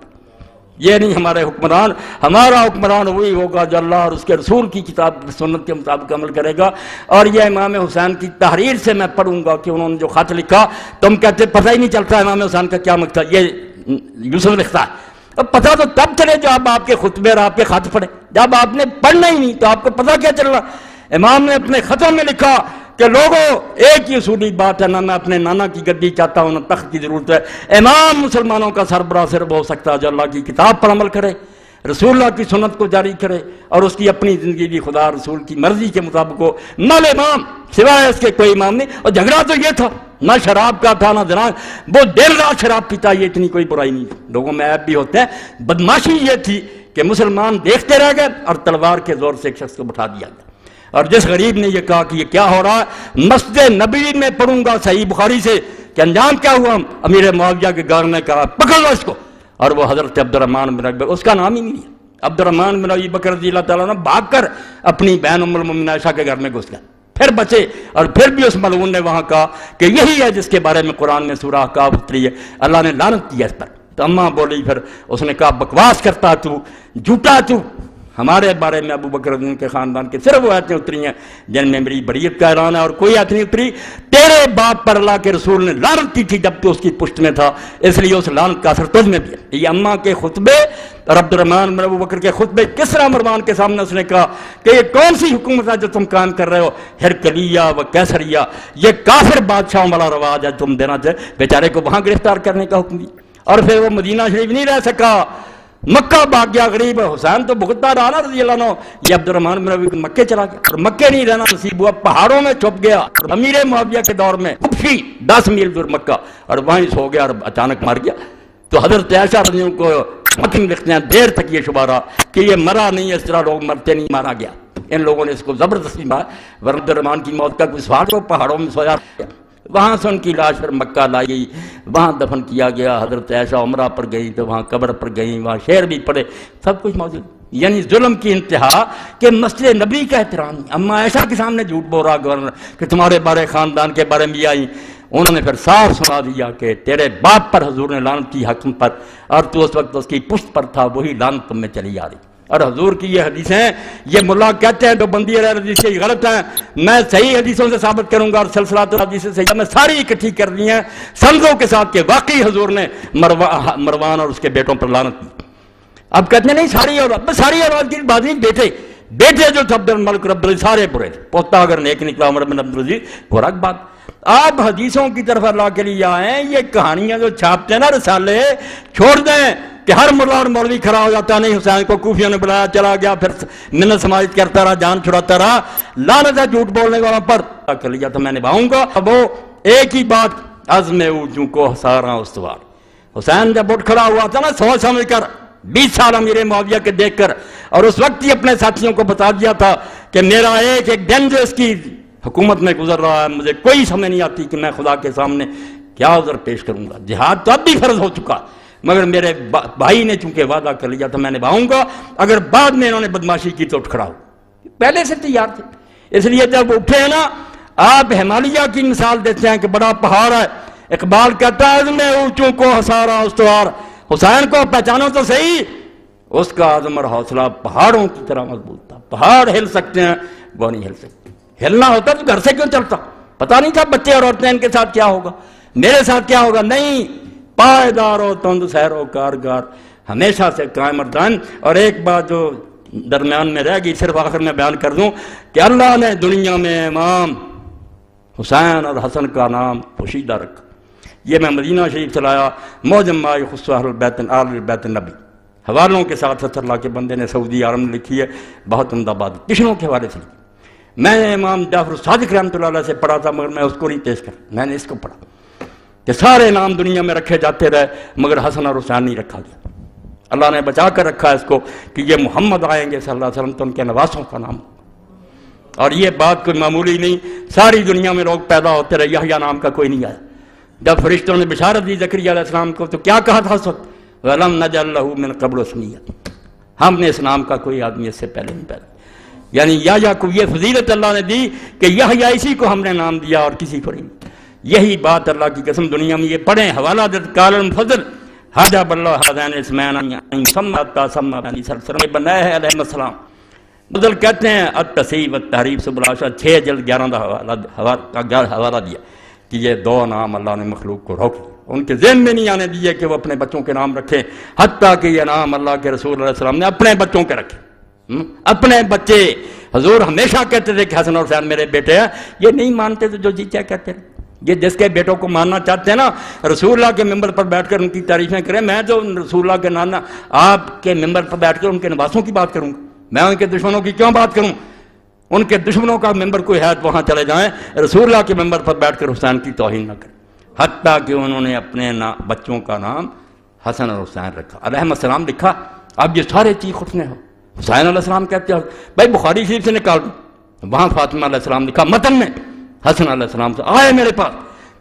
یہ نہیں ہمارے حکمران، ہمارا حکمران وہی ہوگا جو اللہ اور اس کے رسول کی کتاب سنت کے مطابق عمل کرے گا۔ اور یہ امام حسین کی تحریر سے میں پڑھوں گا کہ انہوں نے جو خط لکھا، تم کہتے پتہ ہی نہیں چلتا امام حسین کا کیا مقصد، یہ یوسف لکھتا ہے، اب پتہ تو تب چلے جب آپ کے خطبے اور آپ کے خط پڑھے، جب آپ نے پڑھنا ہی نہیں تو آپ کو پتہ کیا چل رہا۔ امام نے اپنے خطوں میں لکھا کہ لوگوں ایک ہی اصولی بات ہے، نہ میں اپنے نانا کی گدی چاہتا ہوں نہ تخت کی ضرورت ہے، امام مسلمانوں کا سربراہ صرف ہو سکتا ہے جو اللہ کی کتاب پر عمل کرے، رسول اللہ کی سنت کو جاری کرے اور اس کی اپنی زندگی بھی خدا رسول کی مرضی کے مطابق ہو، نہ امام سوائے اس کے کوئی امام نہیں۔ اور جھگڑا تو یہ تھا، نہ شراب کا تھا نہ زنا، وہ دن رات شراب پیتا، یہ اتنی کوئی برائی نہیں تھی، لوگوں میں عیب بھی ہوتے ہیں، بدماشی یہ تھی کہ مسلمان دیکھتے رہ گئے اور تلوار کے زور سے ایک شخص کو بٹھا دیا گیا۔ اور جس غریب نے یہ کہا کہ یہ کیا ہو رہا ہے، مسجد نبوی میں پڑھوں گا صحیح بخاری سے کہ انجام کیا ہوا، امیر معاویہ کے گھر نے کہا پکڑ لو اس کو، اور وہ حضرت عبد الرحمن بن ابی بکر، اس کا نام ہی نہیں ہے، عبد الرحمن بن ابی بکر رضی اللہ تعالیٰ عنہ بھاگ کر اپنی بہن ام المؤمنین عائشہ کے گھر میں گھس گئے، پھر بچے، اور پھر بھی اس ملعون نے وہاں کہا کہ یہی ہے جس کے بارے میں قرآن میں سورہ احقاف اتری ہے، اللہ نے لعنت کیا اس پر۔ تو اماں بولی، پھر اس نے کہا بکواس کرتا تو، جھوٹا تو، ہمارے بارے میں ابو بکر رضی اللہ کے خاندان کے صرف وہ آیتیں اتری ہیں جن میں میری بریت کا اعلان ہے، اور کوئی آیت نہیں اتری۔ تیرے باپ پر اللہ کے رسول نے لعنت کی تھی جب تو اس کی پشت میں تھا، اس لیے اس لعنت کا اثر تجھ میں بھی ہے۔ یہ اماں کے خطبے اور عبد الرحمن بن ابو بکر کے خطبے کس طرح مروان کے سامنے اس نے کہا کہ یہ کون سی حکومت ہے جو تم قائم کر رہے ہو، ہرکلیہ و کیسریہ، یہ کافر بادشاہوں والا رواج ہے، تم دینا چاہے، بیچارے کو وہاں گرفتار کرنے کا حکم دیا۔ اور پھر وہ مدینہ شریف نہیں رہ سکا، مکہ بھاگ گیا غریب. حسین تو بھگتتا رہا نا رضی اللہ عنہ. یہ عبد الرحمن بن عوف مکے چلا گیا اور مکے نہیں رہنا نصیب ہوا، پہاڑوں میں چھپ گیا. امیر معاویہ کے دور میں کفی 10 میل دور مکہ، اور وہیں سو گیا اور اچانک مر گیا. تو حضرت عائشہ رضی اللہ عنہ کو متن لکھتے ہیں، دیر تک یہ شبہ رہا کہ یہ مرا نہیں، اس طرح لوگ مرتے نہیں، مارا گیا. ان لوگوں نے اس کو زبردستی مارا. ورنہ عبد الرحمن کی موت کا کوئی سوال ہو، پہاڑوں میں سویا. وہاں سے ان کی لاش پھر مکہ لائی گئی، وہاں دفن کیا گیا. حضرت عائشہ عمرہ پر گئی تو وہاں قبر پر گئیں، وہاں شعر بھی پڑھے، سب کچھ موجود. یعنی ظلم کی انتہا کہ مسجد نبی کا احترام. اما عائشہ کے سامنے جھوٹ بول رہا گورنر کہ تمہارے بارے خاندان کے بارے میں آئی. انہوں نے پھر صاف سنا دیا کہ تیرے باپ پر حضور نے لعنت کی حکم پر، اور تو اس وقت اس کی پشت پر تھا، وہی لعنت تم میں چلی آ رہی. اور حضور کی یہ حدیثیں یہ ملا کہتے ہیں تو بندی علیہ حدیث یہ غلط ہیں. میں صحیح حدیثوں سے ثابت کروں گا، اور سلسلات الحدیث سے میں ساری اکٹھی کر دی ہیں سندوں کے ساتھ کہ واقعی حضور نے مروان اور اس کے بیٹوں پر لعنت کی. اب کہتے ہیں نہیں ساری اولاد کی بات نہیں، بیٹے جو تھے عبد الملک رب العزیز سارے برے تھے، پوتا اگر نیک نکلا عمر بن عبد العزیز برا بات. آپ حدیثوں کی طرف اللہ کے لیے آئیں. یہ کہانیاں جو چھاپتے ہیں نا رسالے، چھوڑ دیں کہ ہر ملا اور مولوی کھڑا ہو جاتا. نہیں، حسین کو کوفیوں نے بلایا، چلا گیا، پھر منت سماجت کرتا رہا، جان چھڑاتا رہا. لعنت ہے جھوٹ بولنے والا پر. کر لیا تو میں نبھاؤں گا. اب وہ ایک ہی بات، عزم اوجوں کو سارا استوار. حسین جب اٹھ کھڑا ہوا تھا نا سوچ سمجھ کر، 20 سال امیر معاویہ کے دیکھ کر، اور اس وقت ہی اپنے ساتھیوں کو بتا دیا تھا کہ میرا ایک دن جو اس کی حکومت میں گزر رہا ہے، مجھے کوئی سمجھ نہیں آتی کہ میں خدا کے سامنے کیا عذر پیش کروں گا. جہاد تو اب بھی فرض ہو چکا، مگر میرے بھائی نے چونکہ وعدہ کر لیا تو میں نبھاؤں گا. اگر بعد میں انہوں نے بدماشی کی تو اٹھ کھڑا ہو. پہلے سے تیار تھے. اس لیے جب اٹھے ہیں نا، آپ ہمالیہ کی مثال دیتے ہیں کہ بڑا پہاڑ ہے. اقبال کہتا ہے میں اونچوں کو ہسارا استوار. حسین کو پہچانو تو صحیح، اس کا عزم اور حوصلہ پہاڑوں کی طرح مضبوط تھا. پہاڑ ہل سکتے ہیں، وہ نہیں ہل سکتے. ہلنا ہوتا تو گھر سے کیوں چلتا؟ پتہ نہیں تھا بچے اور عورتیں ان کے ساتھ کیا ہوگا، میرے ساتھ کیا ہوگا. نہیں، پائیدار و تند سیر و کارگار، ہمیشہ سے قائم اور دائم. اور ایک بات جو درمیان میں رہ گئی، صرف آخر میں بیان کر دوں کہ اللہ نے دنیا میں امام حسین اور حسن کا نام پوشیدہ رکھا. یہ میں مدینہ شریف سے لایا، موجم مائی خصوص اہل بیت النبی، حوالوں کے ساتھ 70 اللہ کے بندے نے سعودی عالم میں لکھی ہے، بہت عمدہ بات، کشنوں کے حوالے سے لکھی. میں نے امام جعفر الصادق رحمۃ اللہ علیہ سے پڑھا تھا، مگر میں اس کو نہیں پیش کر، میں نے اس کو پڑھا کہ سارے نام دنیا میں رکھے جاتے رہے مگر حسن اور حسین نہیں رکھا گیا. اللہ نے بچا کر رکھا اس کو کہ یہ محمد آئیں گے صلی اللہ علیہ وسلم تو ان کے نواسوں کا نام. اور یہ بات کوئی معمولی نہیں، ساری دنیا میں لوگ پیدا ہوتے رہے، یحییٰ نام کا کوئی نہیں آیا. جب فرشتوں نے بشارت دی زکریا علیہ السلام کو تو کیا کہا تھا اس وقت؟ وَلَمْ نَجْعَل لَهُ مِن قَبْلُ سَمِيًّا، ہم نے اس نام کا کوئی آدمی اس سے پہلے نہیں پیدا. یعنی یحییٰ کو یہ فضیلت اللہ نے دی کہ یحییٰ اسی کو ہم نے نام دیا اور کسی کو نہیں. یہی بات اللہ کی قسم دنیا میں یہ پڑھیں، حوالہ دت قال المفضل حجب اللہ حضین اسمین سمتا سمہ بنی سلسلہ بنائے ہے علیہ السلام. بدل کہتے ہیں التصحیح والتحریف سبل العشاء، 6 جلد 11 حوالہ دیا کہ یہ 2 نام اللہ نے مخلوق کو روک لیا. ان کے ذہن میں نہیں آنے دیے کہ وہ اپنے بچوں کے نام رکھیں، حتیٰ کہ یہ نام اللہ کے رسول علیہ السلام نے اپنے بچوں کے رکھے. اپنے بچے حضور ہمیشہ کہتے تھے کہ حسن اور حسین میرے بیٹے ہیں. یہ نہیں مانتے تو جو جی چاہے کہتے ہیں. یہ جس کے بیٹوں کو ماننا چاہتے ہیں نا، رسول اللہ کے ممبر پر بیٹھ کر ان کی تعریفیں کریں. میں تو رسول اللہ کے نانا آپ کے ممبر پر بیٹھ کر ان کے نواسوں کی بات کروں گا، میں ان کے دشمنوں کی کیوں بات کروں؟ ان کے دشمنوں کا ممبر کوئی ہے تو وہاں چلے جائیں، رسول اللہ کے ممبر پر بیٹھ کر حسین کی توہین نہ کریں. حتیٰ کہ انہوں نے اپنے بچوں کا نام حسن اور حسین رکھا، علیہ السلام لکھا. اب یہ سارے چیخ اٹھنے ہو. حسین علیہ السلام کہتے ہیں بھائی بخاری شریف سے نکال دوں، وہاں فاطمہ علیہ السلام لکھا متن میں، حسن علیہ السلام سے آئے میرے پاس.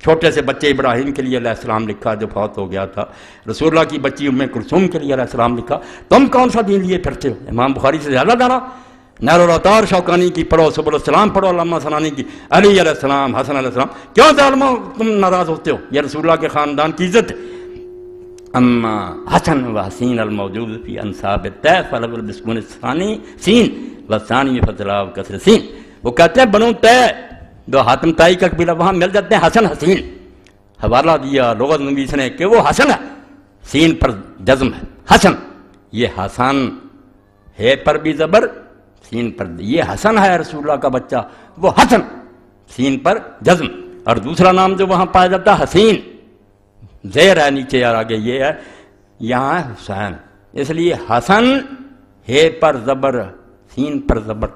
چھوٹے سے بچے ابراہیم کے لیے علیہ السلام لکھا جو فوت ہو گیا تھا. رسول اللہ کی بچی ام کلثوم کے لیے علیہ السلام لکھا. تم کون سا دین لیے پھرتے ہو؟ امام بخاری سے زیادہ دانا. نیر الاوطار شوکانی کی پڑھو، سبل السلام پڑھو علامہ ثنانی کی، علی علیہ السلام، حسن علیہ السلام. کیوں ظالموں تم ناراض ہوتے ہو؟ یہ رسول اللہ کے خاندان کی عزت ہے. اما حسن و حسین الموجود فی انصاب الطیف فلول بسکون الثانی سین والثانی فضلا کسر سین. وہ کہتے ہیں بنو طے جو حاتم طائی کا قبیلہ وہاں مل جاتے ہیں حسن حسین. حوالہ دیا لغت نویس نے کہ وہ حسن ہے، سین پر جزم ہے حسن. یہ حسن ہے پر بھی زبر، سین پر، یہ حسن ہے رسول اللہ کا بچہ، وہ حسن، سین پر جزم. اور دوسرا نام جو وہاں پایا جاتا ہے حسین، زیر ہے نیچے اور آگے یہ ہے، یہاں ہے حسین، اس لیے حسن ہے پر زبر، سین پر زبر،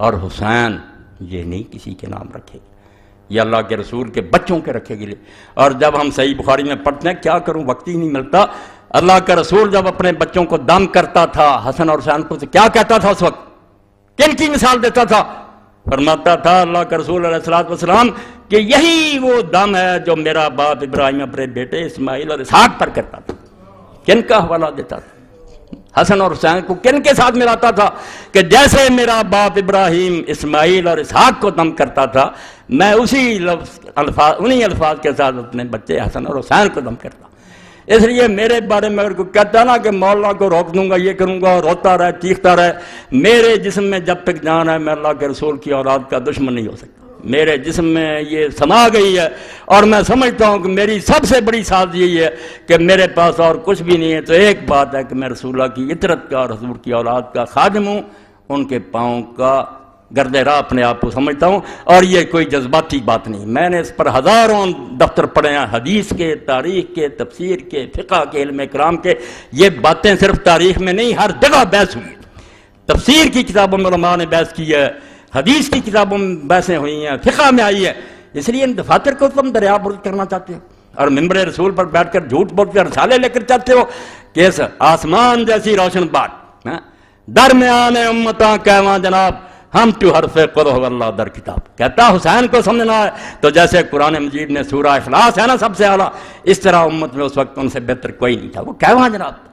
اور حسین یہ نہیں کسی کے نام رکھے گا، یہ اللہ کے رسول کے بچوں کے رکھے گئے۔ اور جب ہم صحیح بخاری میں پڑھتے ہیں، کیا کروں وقت ہی نہیں ملتا، اللہ کا رسول جب اپنے بچوں کو دم کرتا تھا حسن اور حسین کو، تو کیا کہتا تھا اس وقت، کن کی مثال دیتا تھا؟ فرماتا تھا اللہ کا رسول علیہ الصلوۃ والسلام کہ یہی وہ دم ہے جو میرا باپ ابراہیم اپنے بیٹے اسماعیل اور اسحاق پر کرتا تھا۔ کن کا حوالہ دیتا تھا؟ حسن اور حسین کو کن کے ساتھ ملاتا تھا کہ جیسے میرا باپ ابراہیم اسماعیل اور اسحاق کو دم کرتا تھا، میں انہی الفاظ کے ساتھ اپنے بچے حسن اور حسین کو دم کرتا۔ اس لیے میرے بارے میں اگر کوئی کہتا نا کہ مولانا کو روک دوں گا، یہ کروں گا، روتا رہے چیختا رہے، میرے جسم میں جب تک جان ہے میں اللہ کے رسول کی اولاد کا دشمن نہیں ہو سکتا۔ میرے جسم میں یہ سما گئی ہے، اور میں سمجھتا ہوں کہ میری سب سے بڑی ساز یہی ہے کہ میرے پاس اور کچھ بھی نہیں ہے، تو ایک بات ہے کہ میں رسول اللہ کی اطرت کا اور حضور کی اولاد کا خادم ہوں، ان کے پاؤں کا گرد راہ اپنے آپ کو سمجھتا ہوں، اور یہ کوئی جذباتی بات نہیں۔ میں نے اس پر ہزاروں دفتر پڑھے ہیں، حدیث کے، تاریخ کے، تفسیر کے، فقہ کے، علم کلام کے۔ یہ باتیں صرف تاریخ میں نہیں، ہر جگہ بحث ہوئی ہے۔ تفسیر کی کتابوں میں علماء نے بحث کی ہے، حدیث کی کتابوں میں بحثیں ہوئی ہیں، فقہ میں آئی ہے۔ اس لیے ان دفاتر کو تم دریا برد کرنا چاہتے ہو، اور ممبر رسول پر بیٹھ کر جھوٹ بول کر رسالے لے کر چاہتے ہو کہ اس آسمان جیسی روشن بات درمیان امتاں کہواں جناب ہم تو حرف قل هو اللہ در کتاب، کہتا حسین کو سمجھنا ہے تو جیسے قرآن مجید میں سورہ اخلاص ہے نا سب سے اعلیٰ، اس طرح امت میں اس وقت ان سے بہتر کوئی نہیں تھا۔ وہ کہواں جناب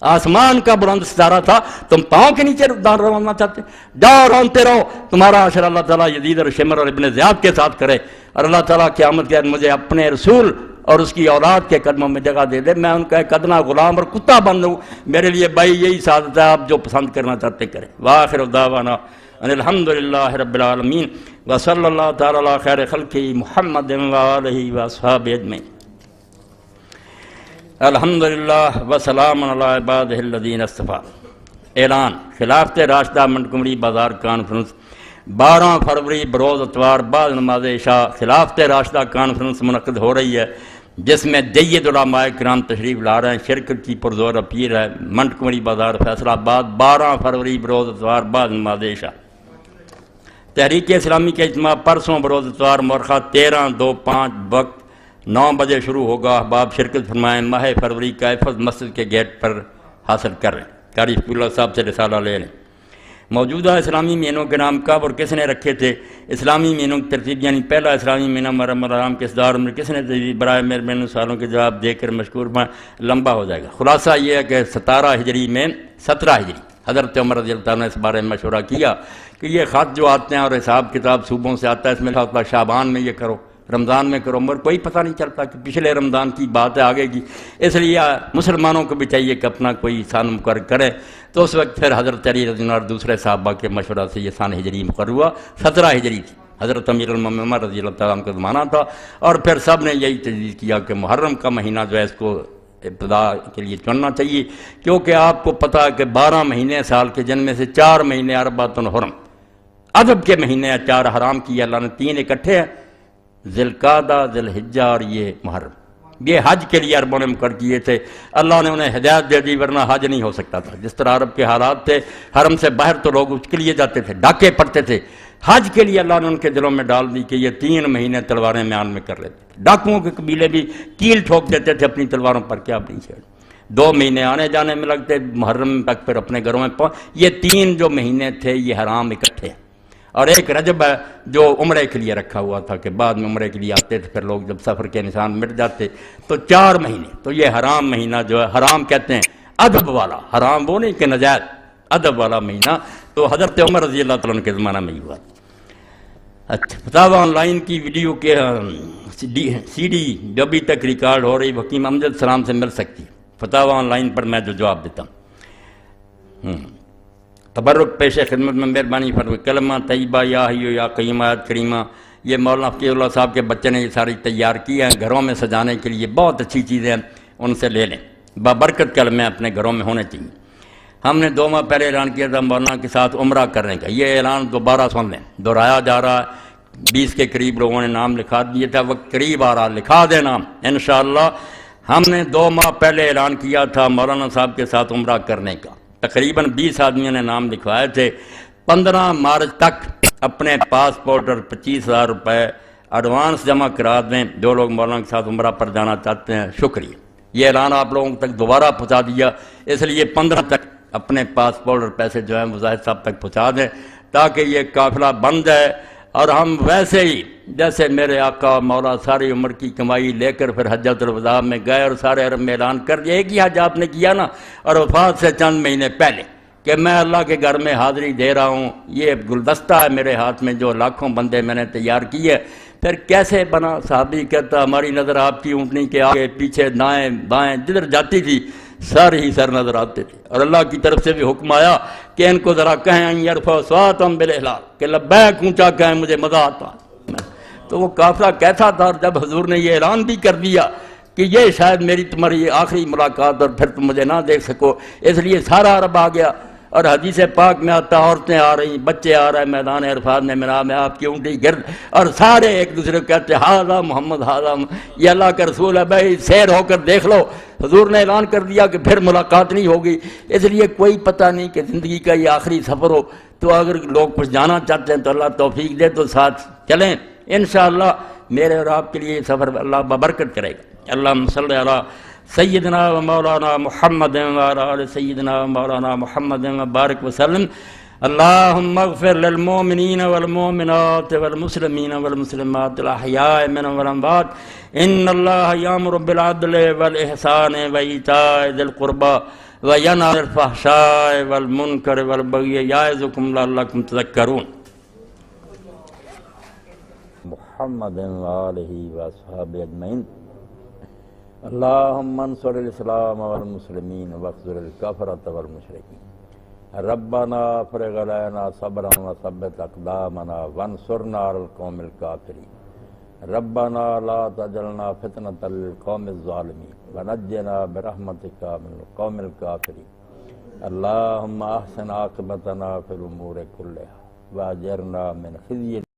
آسمان کا بلند ستارہ تھا، تم پاؤں کے نیچے دار رونا چاہتے، جاؤ رونتے رہو، تمہارا عشر اللہ تعالیٰ یزید اور شمر اور ابن زیاد کے ساتھ کرے، اور اللہ تعالیٰ قیامت کے دن مجھے اپنے رسول اور اس کی اولاد کے قدموں میں جگہ دے دے، میں ان کا ایک ادنا غلام اور کتا بن لوں۔ میرے لیے بھائی یہی سعادت ہے، آپ جو پسند کرنا چاہتے کریں۔ وآخر دعوانا ان الحمدللہ رب العالمین وصلی اللہ تعالی علی خیر خلقہ محمد وآلہ واصحابہ اجمعین۔ الحمدللہ وسلام علی عبادہ الذین اصطفیٰ۔ اعلان، خلافت راشدہ منٹگمری بازار کانفرنس 12 فروری بروز اتوار بعد نماز عشاء خلافت راشدہ کانفرنس منعقد ہو رہی ہے، جس میں جید علماء کرام تشریف لا رہے ہیں۔ شرکت کی پرزور اپیل ہے۔ منٹگمری بازار فیصلہ آباد 12 فروری بروز اتوار بعد نماز عشاء۔ تحریک اسلامی کے اجتماع پرسوں بروز اتوار مورخہ 13/2/5 وقت 9 بجے شروع ہوگا۔ احباب شرکت فرمائیں۔ ماہ فروری کا حفظ مسجد کے گیٹ پر حاصل کر رہے ہیں۔ قاری شفیع اللہ صاحب سے رسالہ لے لیں۔ موجودہ اسلامی مہینوں کے نام کب اور کس نے رکھے تھے؟ اسلامی مہینوں کی ترتیب یعنی پہلا اسلامی مہینہ محرم الحرام کس دور میں کس نے تجویز؟ برائے مہربانی سوالوں کے جواب دے کر مشکور میں لمبا ہو جائے گا۔ خلاصہ یہ ہے کہ 17 ہجری میں 17 ہجری حضرت عمر رضی اللہ عنہ نے اس بارے میں مشورہ کیا کہ یہ خط جو آتے ہیں اور حساب کتاب صوبوں سے آتا ہے، اس میں ہوتا شعبان میں یہ کرو، رمضان میں کرو، مگر کوئی پتہ نہیں چلتا کہ پچھلے رمضان کی بات ہے آگے کی۔ اس لیے مسلمانوں کو بھی چاہیے کہ اپنا کوئی سان مقرر کریں، تو اس وقت پھر حضرت علی رضی اللہ عنہ اور دوسرے صحابہ کے مشورہ سے یہ سان ہجری مقرر ہوا۔ 17 ہجری تھی، حضرت امیر المومنین عمر رضی اللہ تعالیٰ عنہ کا زمانہ تھا، اور پھر سب نے یہی تجویز کیا کہ محرم کا مہینہ جو ہے اس کو ابتدا کے لیے چننا چاہیے، کیونکہ آپ کو پتہ ہے کہ 12 مہینے سال کے، جن میں سے 4 مہینے اربعۃ حرم ادب کے مہینے ہیں، 4 حرام کیے اللہ نے، 3 اکٹھے ہیں، ذی القعدہ، ذی الحجہ اور یہ محرم۔ یہ حج کے لیے عربوں نے مقرر کیے تھے، اللہ نے انہیں ہدایت دے دی، ورنہ حج نہیں ہو سکتا تھا۔ جس طرح عرب کے حالات تھے، حرم سے باہر تو لوگ اس کے لیے جاتے تھے، ڈاکے پڑتے تھے، حج کے لیے اللہ نے ان کے دلوں میں ڈال دی کہ یہ 3 مہینے تلواریں میان میں کر لیتے تھے۔ ڈاکوؤں کے قبیلے بھی کیل ٹھوک دیتے تھے اپنی تلواروں پر، کیا اپنی چھیڑ 2 مہینے آنے جانے میں لگتے، محرم تک پھر اپنے گھروں میں یہ 3 جو مہینے تھے یہ حرام اکٹھے ہیں، اور ایک رجب ہے جو عمرے کے لیے رکھا ہوا تھا کہ بعد میں عمرے کے لیے آتے تھے، پھر لوگ جب سفر کے نشان مٹ جاتے تو 4 مہینے، تو یہ حرام مہینہ جو ہے، حرام کہتے ہیں ادب والا، حرام وہ نہیں کہ نجائز، ادب والا مہینہ، تو حضرت عمر رضی اللہ تعالیٰ عنہ کے زمانہ میں ہی ہوا۔ اچھا، فتاوی آن لائن کی ویڈیو کے سی ڈی جو ابھی تک ریکارڈ ہو رہی حکیم امجد سلام سے مل سکتی ہے، فتاوی آن لائن پر میں جو جواب دیتا ہوں۔ تبرک پیش خدمت میں مہربانی فرمائیں۔ کلمہ طیبہ یا حی یا قیوم آیت کریمہ، یہ مولانا فقیہ اللہ صاحب کے بچے نے یہ ساری تیار کی ہیں، گھروں میں سجانے کے لیے بہت اچھی چیزیں ہیں، ان سے لے لیں، بابرکت کلمے اپنے گھروں میں ہونے چاہیے۔ ہم نے 2 ماہ پہلے اعلان کیا تھا مولانا کے ساتھ عمرہ کرنے کا، یہ اعلان دوبارہ سن لیں، دہرایا جا رہا ہے، 20 کے قریب لوگوں نے نام لکھا دیے تھا، وقت قریب آ رہا، لکھا دیں نام انشاءاللہ۔ ہم نے 2 ماہ پہلے اعلان کیا تھا مولانا صاحب کے ساتھ عمرہ کرنے کا، تقریباً 20 آدمیوں نے نام لکھوائے تھے۔ 15 مارچ تک اپنے پاسپورٹ اور 25,000 روپے ایڈوانس جمع کرا دیں جو لوگ مولانا کے ساتھ عمرہ پر جانا چاہتے ہیں۔ شکریہ، یہ اعلان آپ لوگوں تک دوبارہ پہنچا دیا، اس لیے 15 تک اپنے پاسپورٹ اور پیسے جو ہیں مجاہد صاحب تک پہنچا دیں تاکہ یہ قافلہ بن جائے، اور ہم ویسے ہی جیسے میرے آقا مولا ساری عمر کی کمائی لے کر پھر حجۃ الوداع میں گئے اور سارے عرب میں اعلان کر دیا۔ ایک ہی حج آپ نے کیا نا، اور وفات سے چند مہینے پہلے، کہ میں اللہ کے گھر میں حاضری دے رہا ہوں، یہ گلدستہ ہے میرے ہاتھ میں جو لاکھوں بندے میں نے تیار کیے۔ پھر کیسے بنا؟ صحابی کہتا ہماری نظر آپ کی اونٹنی کے آگے پیچھے دائیں بائیں جدھر جاتی تھی سارے ہی سر نظر آتے تھے، اور اللہ کی طرف سے بھی حکم آیا کہ ان کو ذرا کہیں ان یرفعوا اصواتهم بالاحلال، کہ لبیک اونچا کہیں، مجھے مزہ آتا۔ تو وہ قافلہ کیسا تھا؟ اور جب حضور نے یہ اعلان بھی کر دیا کہ یہ شاید میری تمہاری آخری ملاقات اور پھر تم مجھے نہ دیکھ سکو، اس لیے سارا عرب آ گیا۔ اور حدیث پاک میں آتا عورتیں آ رہی، بچے آ رہے، میدان عرفات میں میرا میں آپ کی اونٹی گرد، اور سارے ایک دوسرے کو کہتے ہاذا محمد ہاذا، یہ اللہ کا رسول ہے بھائی، سیر ہو کر دیکھ لو۔ حضور نے اعلان کر دیا کہ پھر ملاقات نہیں ہوگی، اس لیے کوئی پتہ نہیں کہ زندگی کا یہ آخری سفر ہو، تو اگر لوگ کچھ جانا چاہتے ہیں تو اللہ توفیق دے تو ساتھ چلیں انشاءاللہ۔ میرے اور آپ کے لیے یہ سفر اللہ ببرکت کرے گا۔ اللہم صلی علی سیدنا و مولانا محمد وعلی آل سیدنا و مولانا محمد وبارک وسلم۔ اللہم اغفر للمؤمنین والمؤمنات والمسلمین والمسلمات الاحیاء منهم والاموات، ان اللہ یامر بالعدل والاحسان وایتاء ذی القربى وینہی عن الفحشاء والمنکر والبغی یعظکم لعلکم تذکرون۔ محمد وآلہ واصحابہ اجمعین۔ اللہم انصر الاسلام والمسلمین واخذل الکفرۃ والمشرکین۔ ربنا افرغ علینا صبرا وثبت اقدامنا وانصرنا علی القوم الکافرین۔ ربنا لا تجعلنا فتنة للقوم الظالمین ونجنا برحمتک من القوم الکافرین۔ اللہم احسن عاقبتنا فی الامور کلها واجرنا من خزي